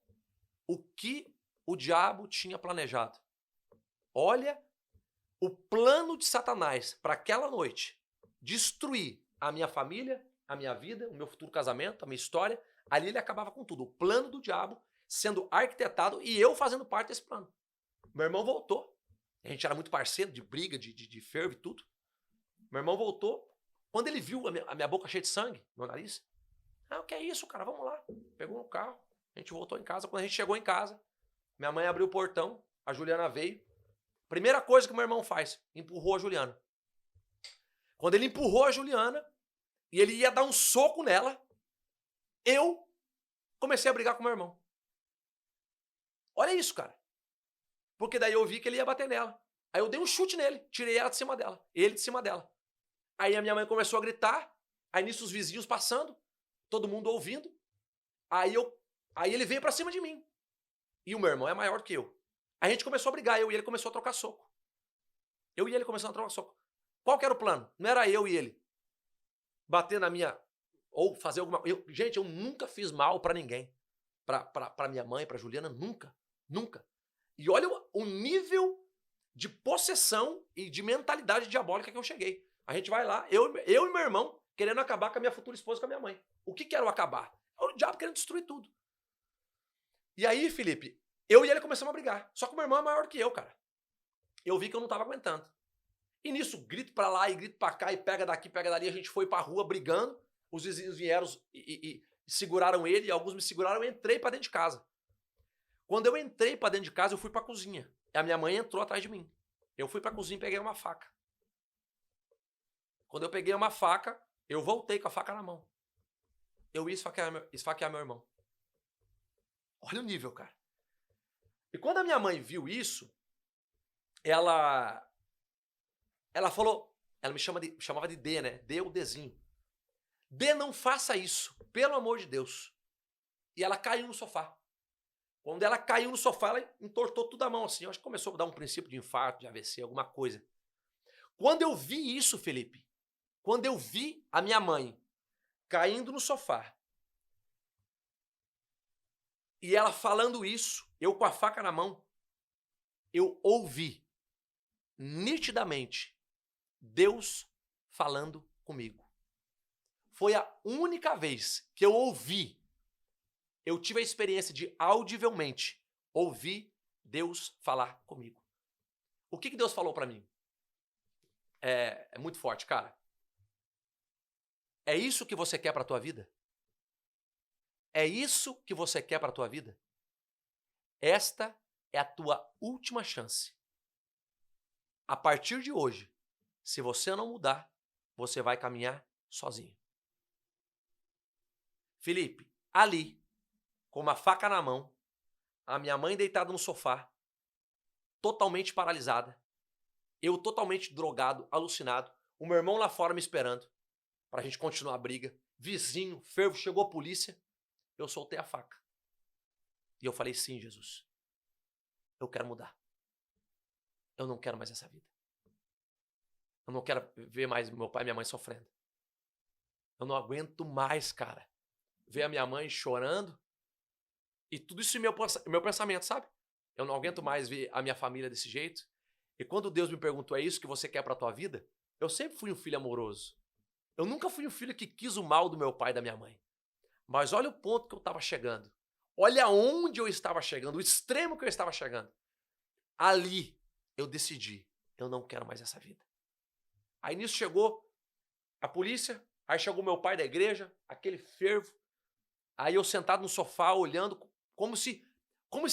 o que o diabo tinha planejado. Olha o plano de Satanás para aquela noite. Destruir a minha família, a minha vida, o meu futuro casamento, a minha história. Ali ele acabava com tudo. O plano do diabo sendo arquitetado e eu fazendo parte desse plano. Meu irmão voltou. A gente era muito parceiro de briga, de fervo e tudo. Meu irmão voltou. Quando ele viu a minha boca cheia de sangue, meu nariz, o que é isso, cara? Vamos lá. Pegou no carro. A gente voltou em casa. Quando a gente chegou em casa, minha mãe abriu o portão, a Juliana veio. Primeira coisa que meu irmão faz, empurrou a Juliana. Quando ele empurrou a Juliana e ele ia dar um soco nela, eu comecei a brigar com meu irmão. Olha isso, cara. Porque daí eu vi que ele ia bater nela. Aí eu dei um chute nele, tirei ela de cima dela, ele de cima dela. Aí a minha mãe começou a gritar, aí nisso os vizinhos passando, todo mundo ouvindo. Aí ele veio pra cima de mim. E o meu irmão é maior do que eu. Aí a gente começou a brigar, eu e ele começou a trocar soco. Qual que era o plano? Não era eu e ele bater na minha... Ou fazer alguma... Gente, eu nunca fiz mal pra ninguém. Pra minha mãe, pra Juliana, nunca. E olha o nível de possessão e de mentalidade diabólica que eu cheguei. A gente vai lá, eu e meu irmão, querendo acabar com a minha futura esposa, com a minha mãe. O que era o acabar? O diabo querendo destruir tudo. E aí, Felipe, eu e ele começamos a brigar. Só que o meu irmão é maior que eu, cara. Eu vi que eu não tava aguentando. E nisso, grito pra lá e grito pra cá, e pega daqui, pega dali, a gente foi pra rua brigando. Os vizinhos vieram e seguraram ele, e alguns me seguraram, eu entrei pra dentro de casa. Quando eu entrei pra dentro de casa, eu fui pra cozinha. E a minha mãe entrou atrás de mim. Eu fui pra cozinha e peguei uma faca. Quando eu peguei uma faca, eu voltei com a faca na mão. Eu ia esfaquear meu irmão. Olha o nível, cara. E quando a minha mãe viu isso, ela falou, ela me chamava de D, né? D ou Dzinho. Não faça isso, pelo amor de Deus. E ela caiu no sofá. Quando ela caiu no sofá, ela entortou tudo a mão assim. Eu acho que começou a dar um princípio de infarto, de AVC, alguma coisa. Quando eu vi isso, Felipe, quando eu vi a minha mãe caindo no sofá e ela falando isso, eu com a faca na mão, eu ouvi nitidamente Deus falando comigo. Foi a única vez que eu ouvi, eu tive a experiência de audivelmente ouvir Deus falar comigo. O que Deus falou para mim? É muito forte, cara. É isso que você quer para a tua vida? É isso que você quer para a tua vida? Esta é a tua última chance. A partir de hoje, se você não mudar, você vai caminhar sozinho. Felipe, ali, com uma faca na mão, a minha mãe deitada no sofá, totalmente paralisada, eu totalmente drogado, alucinado, o meu irmão lá fora me esperando pra gente continuar a briga, vizinho, fervo, chegou a polícia, eu soltei a faca. E eu falei, sim, Jesus, eu quero mudar. Eu não quero mais essa vida. Eu não quero ver mais meu pai e minha mãe sofrendo. Eu não aguento mais, cara, ver a minha mãe chorando e tudo isso em meu pensamento, sabe? Eu não aguento mais ver a minha família desse jeito. E quando Deus me perguntou, é isso que você quer pra tua vida? Eu sempre fui um filho amoroso. Eu nunca fui um filho que quis o mal do meu pai e da minha mãe. Mas olha o ponto que eu estava chegando. Olha onde eu estava chegando, o extremo que eu estava chegando. Ali eu decidi, eu não quero mais essa vida. Aí nisso chegou a polícia, aí chegou meu pai da igreja, aquele fervo. Aí eu sentado no sofá, olhando, como se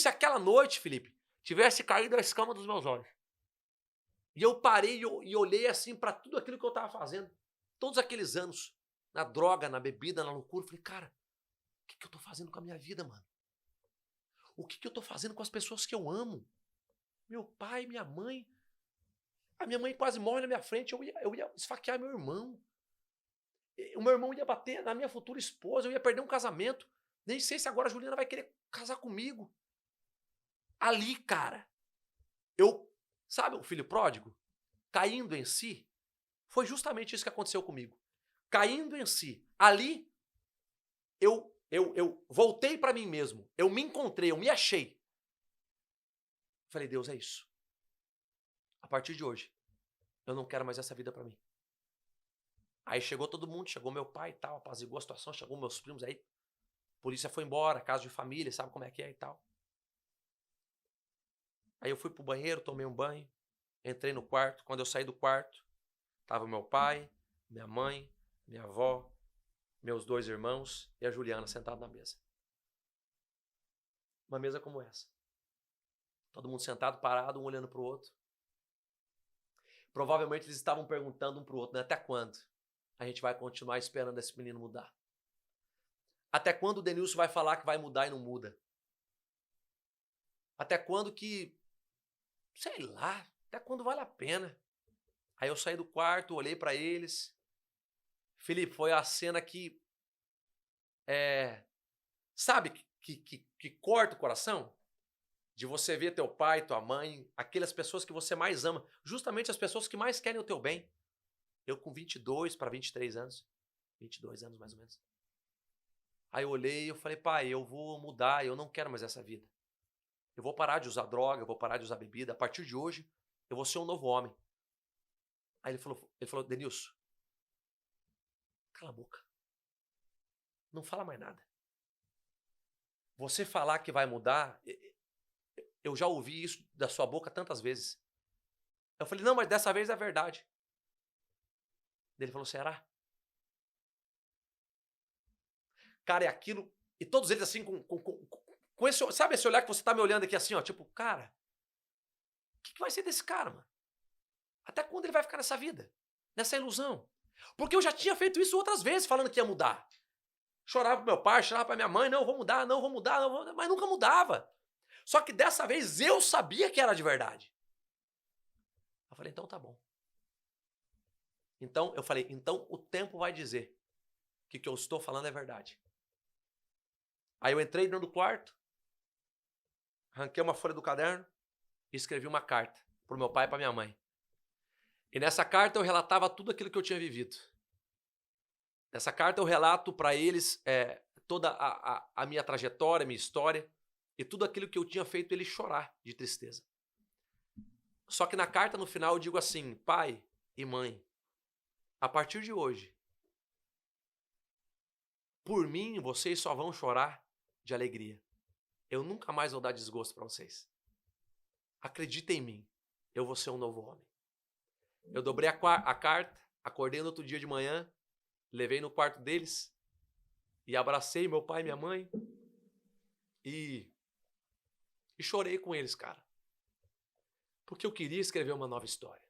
aquela noite, Felipe, tivesse caído a escama dos meus olhos. E eu parei e olhei assim para tudo aquilo que eu estava fazendo. Todos aqueles anos, na droga, na bebida, na loucura. Falei, cara, o que eu estou fazendo com a minha vida, mano? O que eu estou fazendo com as pessoas que eu amo? Meu pai, minha mãe. A minha mãe quase morre na minha frente, eu ia esfaquear meu irmão. O meu irmão ia bater na minha futura esposa, eu ia perder um casamento. Nem sei se agora a Juliana vai querer casar comigo. Ali, cara, sabe o filho pródigo? Caindo em si, foi justamente isso que aconteceu comigo. Caindo em si. Ali, eu voltei para mim mesmo. Eu me encontrei, eu me achei. Falei, Deus, é isso. A partir de hoje, eu não quero mais essa vida para mim. Aí chegou todo mundo, chegou meu pai e tal, apaziguou a situação, chegou meus primos aí. A polícia foi embora, casa de família, sabe como é que é e tal. Aí eu fui pro banheiro, tomei um banho, entrei no quarto. Quando eu saí do quarto, tava meu pai, minha mãe, minha avó, meus 2 irmãos e a Juliana sentados na mesa. Uma mesa como essa. Todo mundo sentado, parado, um olhando pro outro. Provavelmente eles estavam perguntando um pro outro, né? Até quando a gente vai continuar esperando esse menino mudar? Até quando o Denilson vai falar que vai mudar e não muda? Até quando que, sei lá, até quando vale a pena? Aí eu saí do quarto, olhei pra eles. Felipe, foi a cena que, sabe, que corta o coração? De você ver teu pai, tua mãe, aquelas pessoas que você mais ama, justamente as pessoas que mais querem o teu bem. Eu com 22 para 23 anos, 22 anos mais ou menos. Aí eu olhei e eu falei, pai, eu vou mudar, eu não quero mais essa vida. Eu vou parar de usar droga, eu vou parar de usar bebida. A partir de hoje, eu vou ser um novo homem. Aí ele falou, Denilson, cala a boca. Não fala mais nada. Você falar que vai mudar, eu já ouvi isso da sua boca tantas vezes. Eu falei, não, mas dessa vez é verdade. Ele falou, será? Cara, é aquilo. E todos eles assim, com esse, sabe esse olhar que você tá me olhando aqui assim, ó, tipo, cara, o que vai ser desse cara, mano? Até quando ele vai ficar nessa vida? Nessa ilusão? Porque eu já tinha feito isso outras vezes, falando que ia mudar. Chorava pro meu pai, chorava pra minha mãe, não, vou mudar, não, vou mudar, não, vou mudar, mas nunca mudava. Só que dessa vez eu sabia que era de verdade. Eu falei, então tá bom. Então, eu falei, então o tempo vai dizer que o que eu estou falando é verdade. Aí eu entrei dentro do quarto, arranquei uma folha do caderno e escrevi uma carta para o meu pai e para minha mãe. E nessa carta eu relatava tudo aquilo que eu tinha vivido. Nessa carta eu relato para eles toda a minha trajetória, a minha história e tudo aquilo que eu tinha feito eles chorar de tristeza. Só que na carta no final eu digo assim: pai e mãe, a partir de hoje, por mim vocês só vão chorar de alegria. Eu nunca mais vou dar desgosto para vocês. Acreditem em mim, eu vou ser um novo homem. Eu dobrei a carta, acordei no outro dia de manhã, levei no quarto deles e abracei meu pai e minha mãe e chorei com eles, cara. Porque eu queria escrever uma nova história.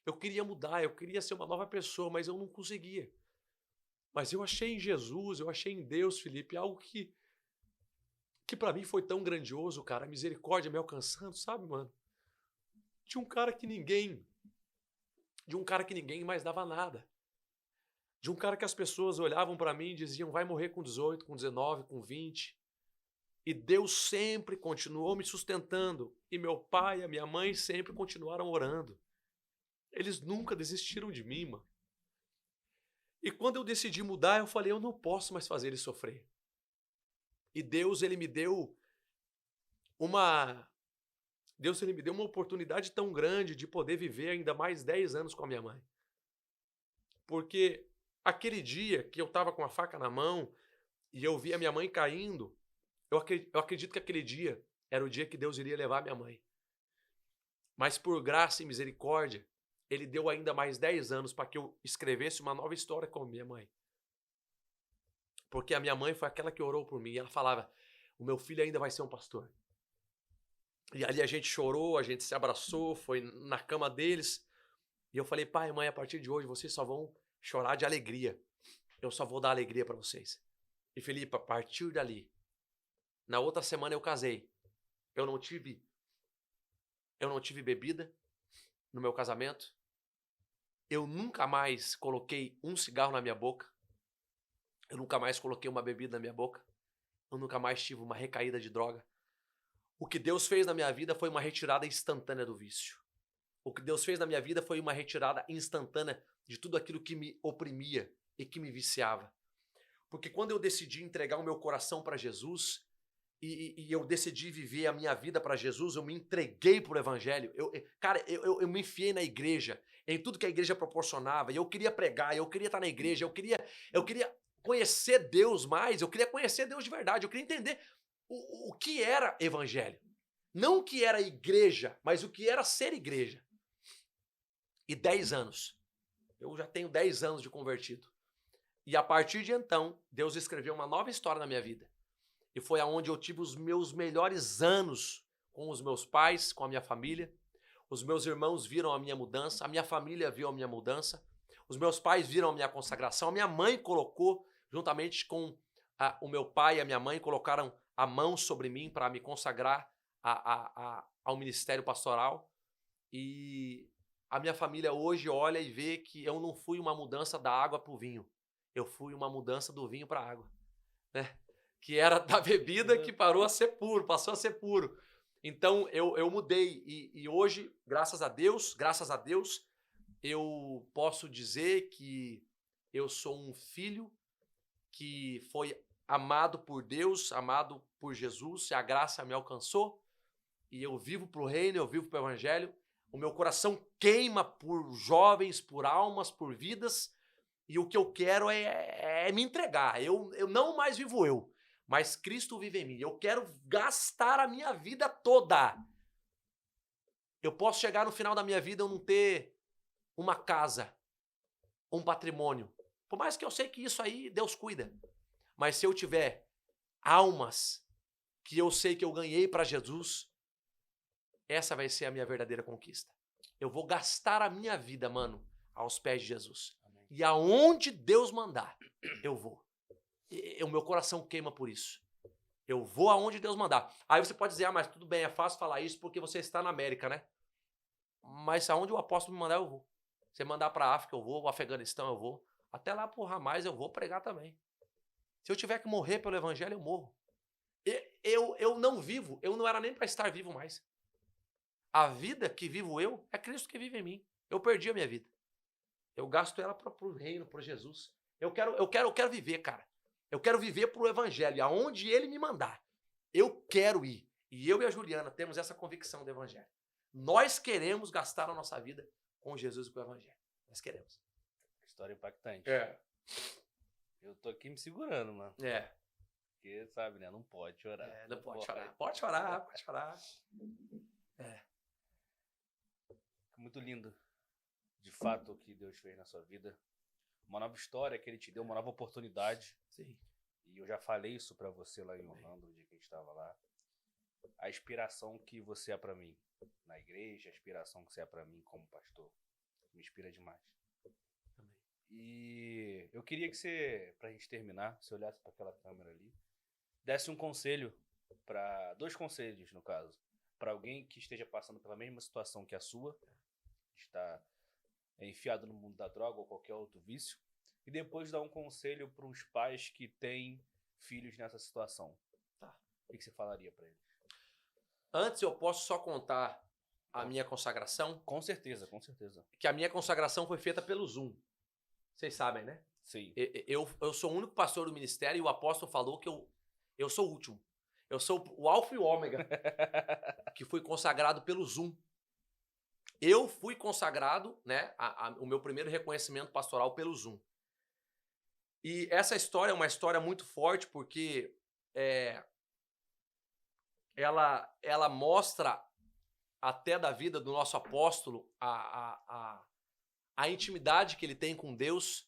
Eu queria mudar, eu queria ser uma nova pessoa, mas eu não conseguia. Mas eu achei em Jesus, eu achei em Deus, Felipe, algo que para mim foi tão grandioso, cara. A misericórdia me alcançando, sabe, mano? De um cara que ninguém mais dava nada. De um cara que as pessoas olhavam para mim e diziam: vai morrer com 18, com 19, com 20. E Deus sempre continuou me sustentando. E meu pai e a minha mãe sempre continuaram orando. Eles nunca desistiram de mim, mano. E quando eu decidi mudar, eu falei: eu não posso mais fazer ele sofrer. E Deus, ele me deu uma oportunidade tão grande de poder viver ainda mais 10 anos com a minha mãe. Porque aquele dia que eu estava com a faca na mão e eu vi a minha mãe caindo, eu acredito que aquele dia era o dia que Deus iria levar minha mãe. Mas por graça e misericórdia, ele deu ainda mais 10 anos para que eu escrevesse uma nova história com a minha mãe. Porque a minha mãe foi aquela que orou por mim. E ela falava: o meu filho ainda vai ser um pastor. E ali a gente chorou, a gente se abraçou, foi na cama deles. E eu falei: pai e mãe, a partir de hoje vocês só vão chorar de alegria. Eu só vou dar alegria para vocês. E Felipe, a partir dali, na outra semana eu casei. Eu não tive bebida no meu casamento. Eu nunca mais coloquei um cigarro na minha boca. Eu nunca mais coloquei uma bebida na minha boca. Eu nunca mais tive uma recaída de droga. O que Deus fez na minha vida foi uma retirada instantânea do vício. O que Deus fez na minha vida foi uma retirada instantânea de tudo aquilo que me oprimia e que me viciava. Porque quando eu decidi entregar o meu coração para Jesus e eu decidi viver a minha vida para Jesus, eu me entreguei para o Evangelho. Eu me enfiei na igreja, em tudo que a igreja proporcionava. E eu queria pregar, eu queria estar na igreja, eu queria conhecer Deus mais, eu queria conhecer Deus de verdade, eu queria entender o que era evangelho. Não o que era igreja, mas o que era ser igreja. E 10 anos. Eu já tenho 10 anos de convertido. E a partir de então, Deus escreveu uma nova história na minha vida. E foi aonde eu tive os meus melhores anos com os meus pais, com a minha família. Os meus irmãos viram a minha mudança, a minha família viu a minha mudança. Os meus pais viram a minha consagração, a minha mãe colocou, juntamente com o meu pai e a minha mãe, colocaram a mão sobre mim para me consagrar ao ministério pastoral. E a minha família hoje olha e vê que eu não fui uma mudança da água para o vinho. Eu fui uma mudança do vinho para a água, né? Que era da bebida que passou a ser puro. Então eu mudei e hoje, graças a Deus, eu posso dizer que eu sou um filho que foi amado por Deus, amado por Jesus, e a graça me alcançou, e eu vivo para o reino, eu vivo para o evangelho, o meu coração queima por jovens, por almas, por vidas, e o que eu quero é me entregar. Eu não mais vivo eu, mas Cristo vive em mim. Eu quero gastar a minha vida toda. Eu posso chegar no final da minha vida e eu não ter uma casa, um patrimônio. Por mais que eu sei que isso aí Deus cuida. Mas se eu tiver almas que eu sei que eu ganhei para Jesus, essa vai ser a minha verdadeira conquista. Eu vou gastar a minha vida, mano, aos pés de Jesus. Amém. E aonde Deus mandar, eu vou. O meu coração queima por isso. Eu vou aonde Deus mandar. Aí você pode dizer: mas tudo bem, é fácil falar isso porque você está na América, né? Mas aonde o apóstolo me mandar, eu vou. Você mandar para a África, eu vou. O Afeganistão, eu vou. Até lá pro Ramais eu vou pregar também. Se eu tiver que morrer pelo evangelho, eu morro. Eu não vivo, eu não era nem para estar vivo mais. A vida que vivo eu é Cristo que vive em mim. Eu perdi a minha vida. Eu gasto ela para o reino, para Jesus. Eu quero viver, cara. Eu quero viver para o evangelho, aonde ele me mandar. Eu quero ir. E eu e a Juliana temos essa convicção do evangelho. Nós queremos gastar a nossa vida com Jesus e com o evangelho. Nós queremos. História impactante. É. Eu tô aqui me segurando, mano. É. Porque, sabe, né? Não pode chorar. É, não pode chorar. Pode chorar, pode chorar. É. Muito lindo, de fato, o que Deus fez na sua vida. Uma nova história que ele te deu, uma nova oportunidade. Sim. E eu já falei isso pra você lá em Orlando, no dia que a gente estava lá. A inspiração que você é pra mim na igreja, a inspiração que você é pra mim como pastor, me inspira demais. Também. E eu queria que você, pra gente terminar, você olhasse pra aquela câmera ali, desse um conselho, dois conselhos, no caso, pra alguém que esteja passando pela mesma situação que a sua, está enfiado no mundo da droga ou qualquer outro vício, e depois dar um conselho para os pais que têm filhos nessa situação. Tá. O que você falaria para eles? Antes eu posso só contar a minha consagração? Com certeza, com certeza. Que a minha consagração foi feita pelo Zoom. Vocês sabem, né? Sim. Eu sou o único pastor do ministério e o apóstolo falou que eu sou o último. Eu sou o alfa e o ômega que fui consagrado pelo Zoom. Eu fui consagrado, né, o meu primeiro reconhecimento pastoral pelo Zoom. E essa história é uma história muito forte porque ela mostra até da vida do nosso apóstolo a intimidade que ele tem com Deus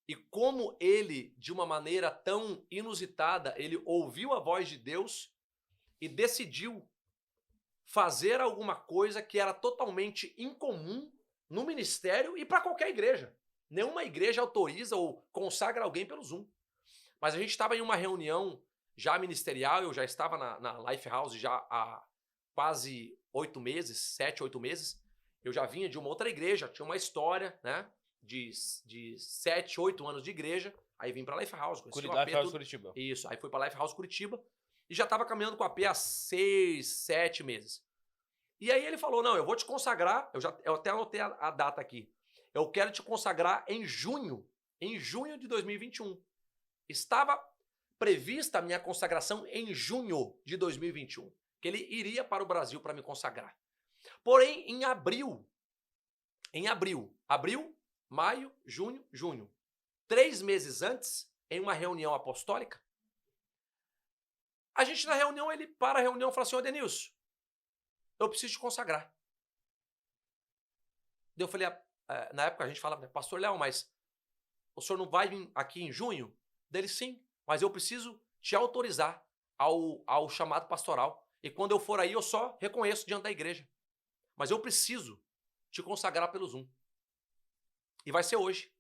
e como ele, de uma maneira tão inusitada, ele ouviu a voz de Deus e decidiu fazer alguma coisa que era totalmente incomum no ministério e para qualquer igreja. Nenhuma igreja autoriza ou consagra alguém pelo Zoom. Mas a gente estava em uma reunião já ministerial, eu já estava na Lifehouse já há quase 8 meses, 7, 8 meses. Eu já vinha de uma outra igreja, tinha uma história, né, de 7, 8 anos de igreja. Aí vim para Lifehouse. Lifehouse Curitiba. Isso, aí fui para Lifehouse Curitiba. E já estava caminhando com a AP há 6, 7 meses. E aí ele falou, não, eu vou te consagrar, eu até anotei a data aqui. Eu quero te consagrar em junho de 2021. Estava prevista a minha consagração em junho de 2021, que ele iria para o Brasil para me consagrar. Porém, em abril, maio, junho, 3 meses antes, em uma reunião apostólica, a gente na reunião, ele para a reunião e fala assim, ô Denilson, eu preciso te consagrar. Eu falei, na época a gente falava, pastor Léo, mas o senhor não vai vir aqui em junho? Dele, sim, mas eu preciso te autorizar ao chamado pastoral. E quando eu for aí, eu só reconheço diante da igreja. Mas eu preciso te consagrar pelo Zoom. E vai ser hoje.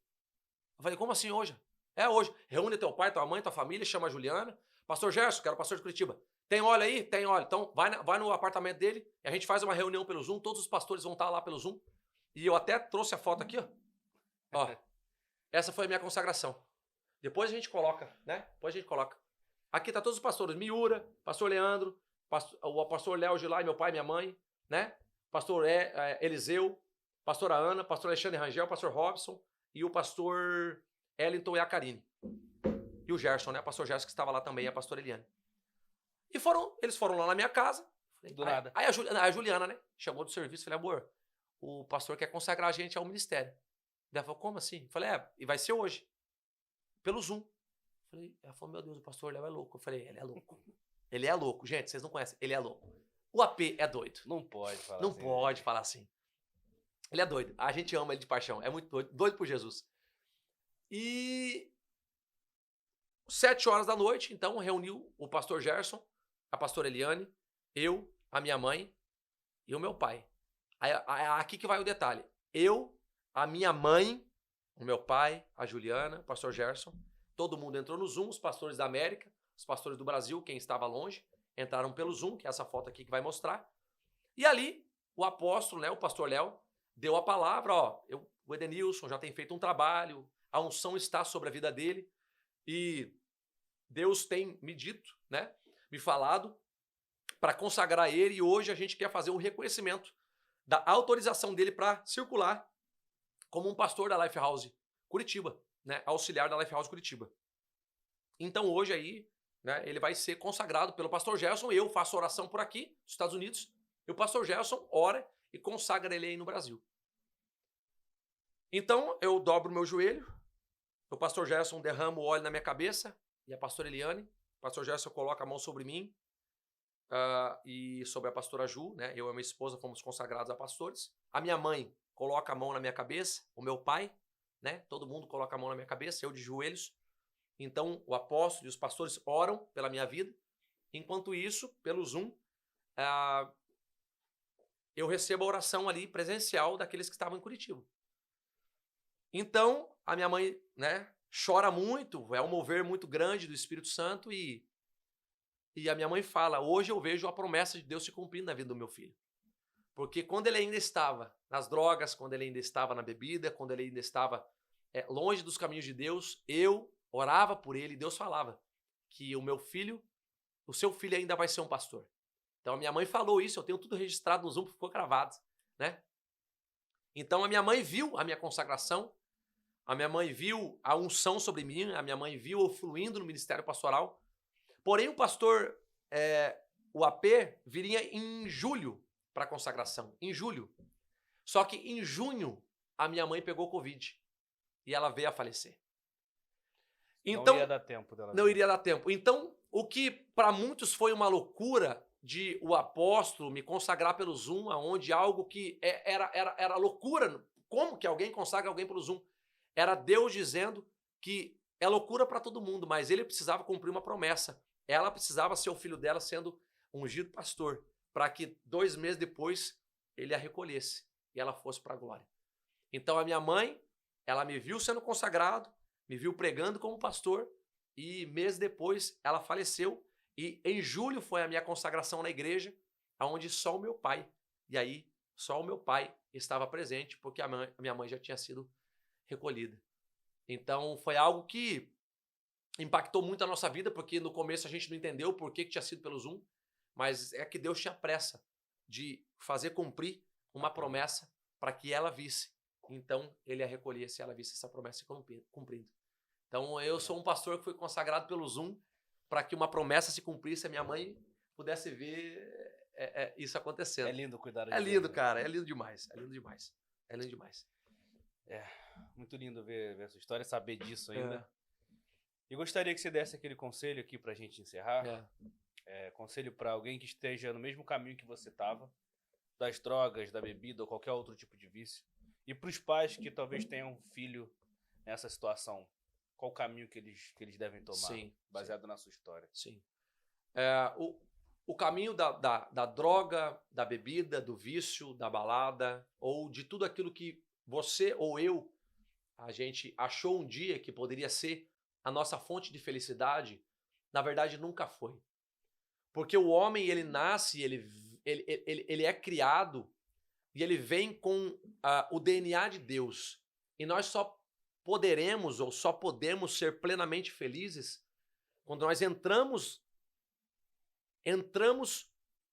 Eu falei, como assim hoje? É hoje. Reúne teu pai, tua mãe, tua família, chama a Juliana. Pastor Gerson, que era o pastor de Curitiba. Tem óleo aí? Tem óleo. Então vai no apartamento dele e a gente faz uma reunião pelo Zoom. Todos os pastores vão estar lá pelo Zoom. E eu até trouxe a foto aqui, ó. Essa foi a minha consagração. Depois a gente coloca, né? Depois a gente coloca. Aqui tá todos os pastores. Miura, pastor Leandro, o pastor Léo Gilai, meu pai e minha mãe, né? Pastor Eliseu, pastora Ana, pastor Alexandre Rangel, pastor Robson e o pastor Ellington e a Karine. E o Gerson, né? O pastor Gerson que estava lá também, a pastora Eliane. E eles foram lá na minha casa. Do nada. Aí a Juliana, né? Chegou do serviço, falei, amor, o pastor quer consagrar a gente ao ministério. Ela falou, como assim? Eu falei, e vai ser hoje. Pelo Zoom. Ela falou, meu Deus, o pastor Léo é louco. Eu falei, ele é louco. Ele é louco. Gente, vocês não conhecem. Ele é louco. O AP é doido. Não pode falar não assim. Não pode falar assim. Ele é doido. A gente ama ele de paixão. É muito doido. Doido por Jesus. E 7 horas da noite, então, reuniu o pastor Gerson, a pastora Eliane, eu, a minha mãe e o meu pai. Aqui que vai o detalhe. Eu, a minha mãe, o meu pai, a Juliana, o pastor Gerson, todo mundo entrou no Zoom, os pastores da América, os pastores do Brasil, quem estava longe, entraram pelo Zoom, que é essa foto aqui que vai mostrar. E ali, o apóstolo, né, o pastor Léo, deu a palavra, o Edenilson já tem feito um trabalho, a unção está sobre a vida dele e Deus tem me dito, né, me falado para consagrar ele e hoje a gente quer fazer um reconhecimento da autorização dele para circular como um pastor da Lifehouse Curitiba, né, auxiliar da Lifehouse Curitiba. Então hoje aí, né, ele vai ser consagrado pelo pastor Gerson, eu faço oração por aqui, nos Estados Unidos, e o pastor Gerson ora e consagra ele aí no Brasil. Então eu dobro meu joelho, o pastor Gerson derrama o óleo na minha cabeça e a pastora Eliane, o pastor Gerson coloca a mão sobre mim e sobre a pastora Ju, né, eu e a minha esposa fomos consagrados a pastores. A minha mãe coloca a mão na minha cabeça, o meu pai, né, todo mundo coloca a mão na minha cabeça, eu de joelhos. Então, o apóstolo e os pastores oram pela minha vida. Enquanto isso, pelo Zoom, eu recebo a oração ali presencial daqueles que estavam em Curitiba. Então, a minha mãe, né, chora muito, é um mover muito grande do Espírito Santo e a minha mãe fala, hoje eu vejo a promessa de Deus se cumprindo na vida do meu filho. Porque quando ele ainda estava nas drogas, quando ele ainda estava na bebida, quando ele ainda estava longe dos caminhos de Deus, eu orava por ele e Deus falava que o seu filho ainda vai ser um pastor. Então a minha mãe falou isso, eu tenho tudo registrado no Zoom, ficou gravado, né? Então a minha mãe viu a minha consagração, a minha mãe viu a unção sobre mim, a minha mãe viu eu fluindo no ministério pastoral. Porém o pastor, o AP, viria em julho para a consagração, em julho. Só que em junho a minha mãe pegou Covid e ela veio a falecer. Então, não ia dar tempo dela. Não iria dar tempo. Então, o que para muitos foi uma loucura de o apóstolo me consagrar pelo Zoom, onde algo que era loucura. Como que alguém consagra alguém pelo Zoom? Era Deus dizendo que é loucura para todo mundo, mas ele precisava cumprir uma promessa. Ela precisava ser o filho dela sendo ungido pastor, para que 2 meses depois ele a recolhesse e ela fosse para a glória. Então a minha mãe, ela me viu sendo consagrado, me viu pregando como pastor e mês depois ela faleceu e em julho foi a minha consagração na igreja, onde só o meu pai, e aí só o meu pai estava presente porque a minha mãe já tinha sido recolhida. Então foi algo que impactou muito a nossa vida, porque no começo a gente não entendeu por que tinha sido pelo Zoom, mas é que Deus tinha pressa de fazer cumprir uma promessa para que ela visse. Então, ele a recolhia se ela visse essa promessa cumprindo. Então, eu sou um pastor que foi consagrado pelo Zoom para que uma promessa se cumprisse, a minha mãe pudesse ver isso acontecendo. É lindo cuidar de É lindo, cara. É lindo demais. É lindo demais. É lindo demais. É, muito lindo ver essa história, saber disso ainda. E gostaria que você desse aquele conselho aqui pra gente encerrar. Conselho para alguém que esteja no mesmo caminho que você estava, das drogas, da bebida ou qualquer outro tipo de vício. E para os pais que talvez tenham um filho nessa situação, qual o caminho que eles devem tomar, baseado na sua história? Sim. O caminho da droga, da bebida, do vício, da balada, ou de tudo aquilo que você ou eu, a gente achou um dia que poderia ser a nossa fonte de felicidade, na verdade nunca foi. Porque o homem, ele nasce, ele é criado e ele vem com o DNA de Deus. E nós só poderemos ou só podemos ser plenamente felizes quando nós entramos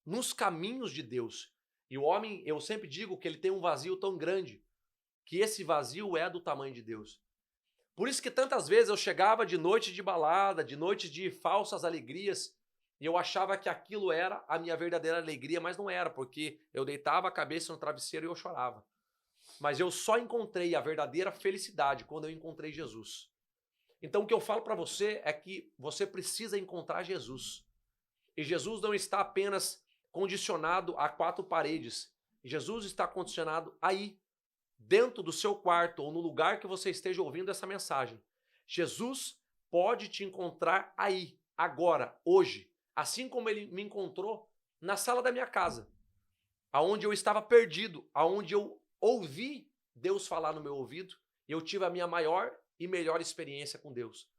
nos caminhos de Deus. E o homem, eu sempre digo que ele tem um vazio tão grande, que esse vazio é do tamanho de Deus. Por isso que tantas vezes eu chegava de noite de balada, de noite de falsas alegrias, e eu achava que aquilo era a minha verdadeira alegria, mas não era, porque eu deitava a cabeça no travesseiro e eu chorava. Mas eu só encontrei a verdadeira felicidade quando eu encontrei Jesus. Então o que eu falo para você é que você precisa encontrar Jesus. E Jesus não está apenas condicionado a 4 paredes. Jesus está condicionado aí, dentro do seu quarto ou no lugar que você esteja ouvindo essa mensagem. Jesus pode te encontrar aí, agora, hoje, assim como ele me encontrou na sala da minha casa, aonde eu estava perdido, aonde eu ouvi Deus falar no meu ouvido e eu tive a minha maior e melhor experiência com Deus.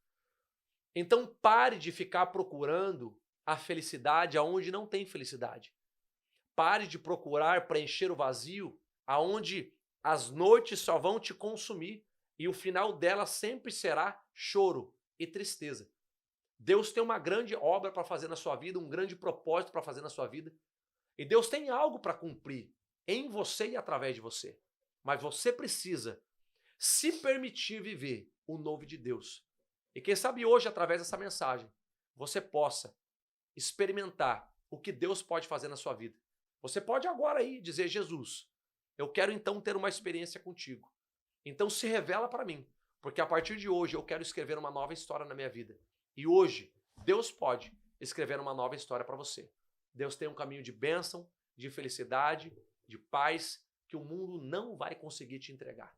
Então pare de ficar procurando a felicidade aonde não tem felicidade. Pare de procurar preencher o vazio aonde as noites só vão te consumir E o final dela sempre será choro e tristeza. Deus tem uma grande obra para fazer na sua vida, um grande propósito para fazer na sua vida. E Deus tem algo para cumprir em você e através de você. Mas você precisa se permitir viver o novo de Deus. E quem sabe hoje, através dessa mensagem, você possa experimentar o que Deus pode fazer na sua vida. Você pode agora aí dizer: Jesus, eu quero então ter uma experiência contigo. Então se revela para mim, porque a partir de hoje eu quero escrever uma nova história na minha vida. E hoje, Deus pode escrever uma nova história para você. Deus tem um caminho de bênção, de felicidade, de paz, que o mundo não vai conseguir te entregar.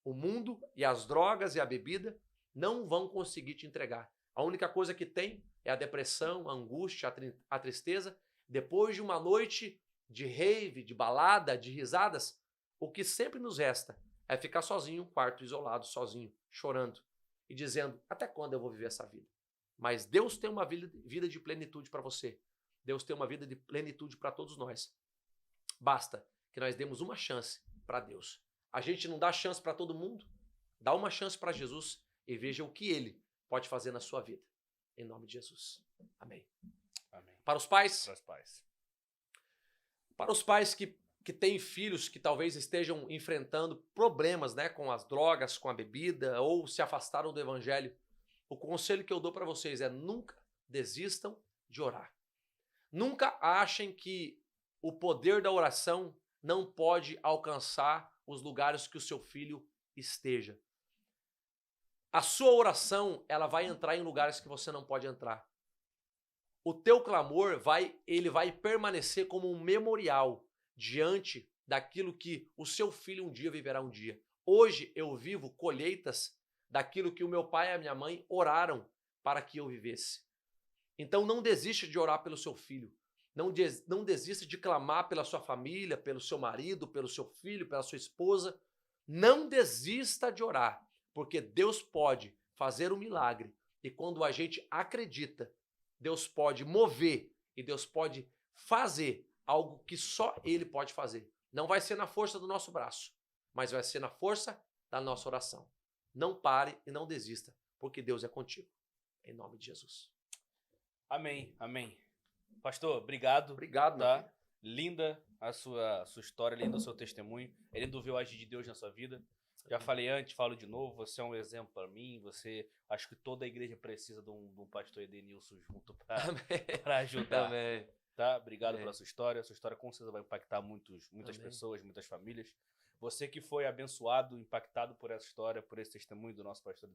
O mundo e as drogas e a bebida não vão conseguir te entregar. A única coisa que tem é a depressão, a angústia, a tristeza. Depois de uma noite de rave, de balada, de risadas, o que sempre nos resta é ficar sozinho em um quarto, isolado, sozinho, chorando e dizendo: até quando eu vou viver essa vida? Mas Deus tem uma vida de plenitude para você. Deus tem uma vida de plenitude para todos nós. Basta que nós demos uma chance para Deus. A gente não dá chance para todo mundo. Dá uma chance para Jesus e veja o que Ele pode fazer na sua vida. Em nome de Jesus. Amém. Amém. Para os pais. Para os pais. Para os pais que têm filhos que talvez estejam enfrentando problemas, né, com as drogas, com a bebida, ou se afastaram do evangelho, o conselho que eu dou para vocês é: nunca desistam de orar. Nunca achem que o poder da oração não pode alcançar os lugares que o seu filho esteja. A sua oração, ela vai entrar em lugares que você não pode entrar. O teu clamor ele vai permanecer como um memorial diante daquilo que o seu filho um dia viverá um dia. Hoje eu vivo colheitas daquilo que o meu pai e a minha mãe oraram para que eu vivesse. Então não desista de orar pelo seu filho. Não desista de clamar pela sua família, pelo seu marido, pelo seu filho, pela sua esposa. Não desista de orar, porque Deus pode fazer um milagre. E quando a gente acredita, Deus pode mover e Deus pode fazer algo que só Ele pode fazer. Não vai ser na força do nosso braço, mas vai ser na força da nossa oração. Não pare e não desista, porque Deus é contigo. Em nome de Jesus. Amém, amém. Pastor, obrigado. Obrigado, meu tá? filho. Linda a sua história, lindo o seu testemunho. É lindo ver o agir de Deus na sua vida. Já falei antes, falo de novo, você é um exemplo para mim. Acho que toda a igreja precisa de um pastor Edenilson junto para ajudar. Amém. Tá? Obrigado Amém. pela sua história. Sua história com certeza vai impactar muitas Amém. pessoas, muitas famílias. Você que foi abençoado, impactado por essa história, por esse testemunho do nosso pastor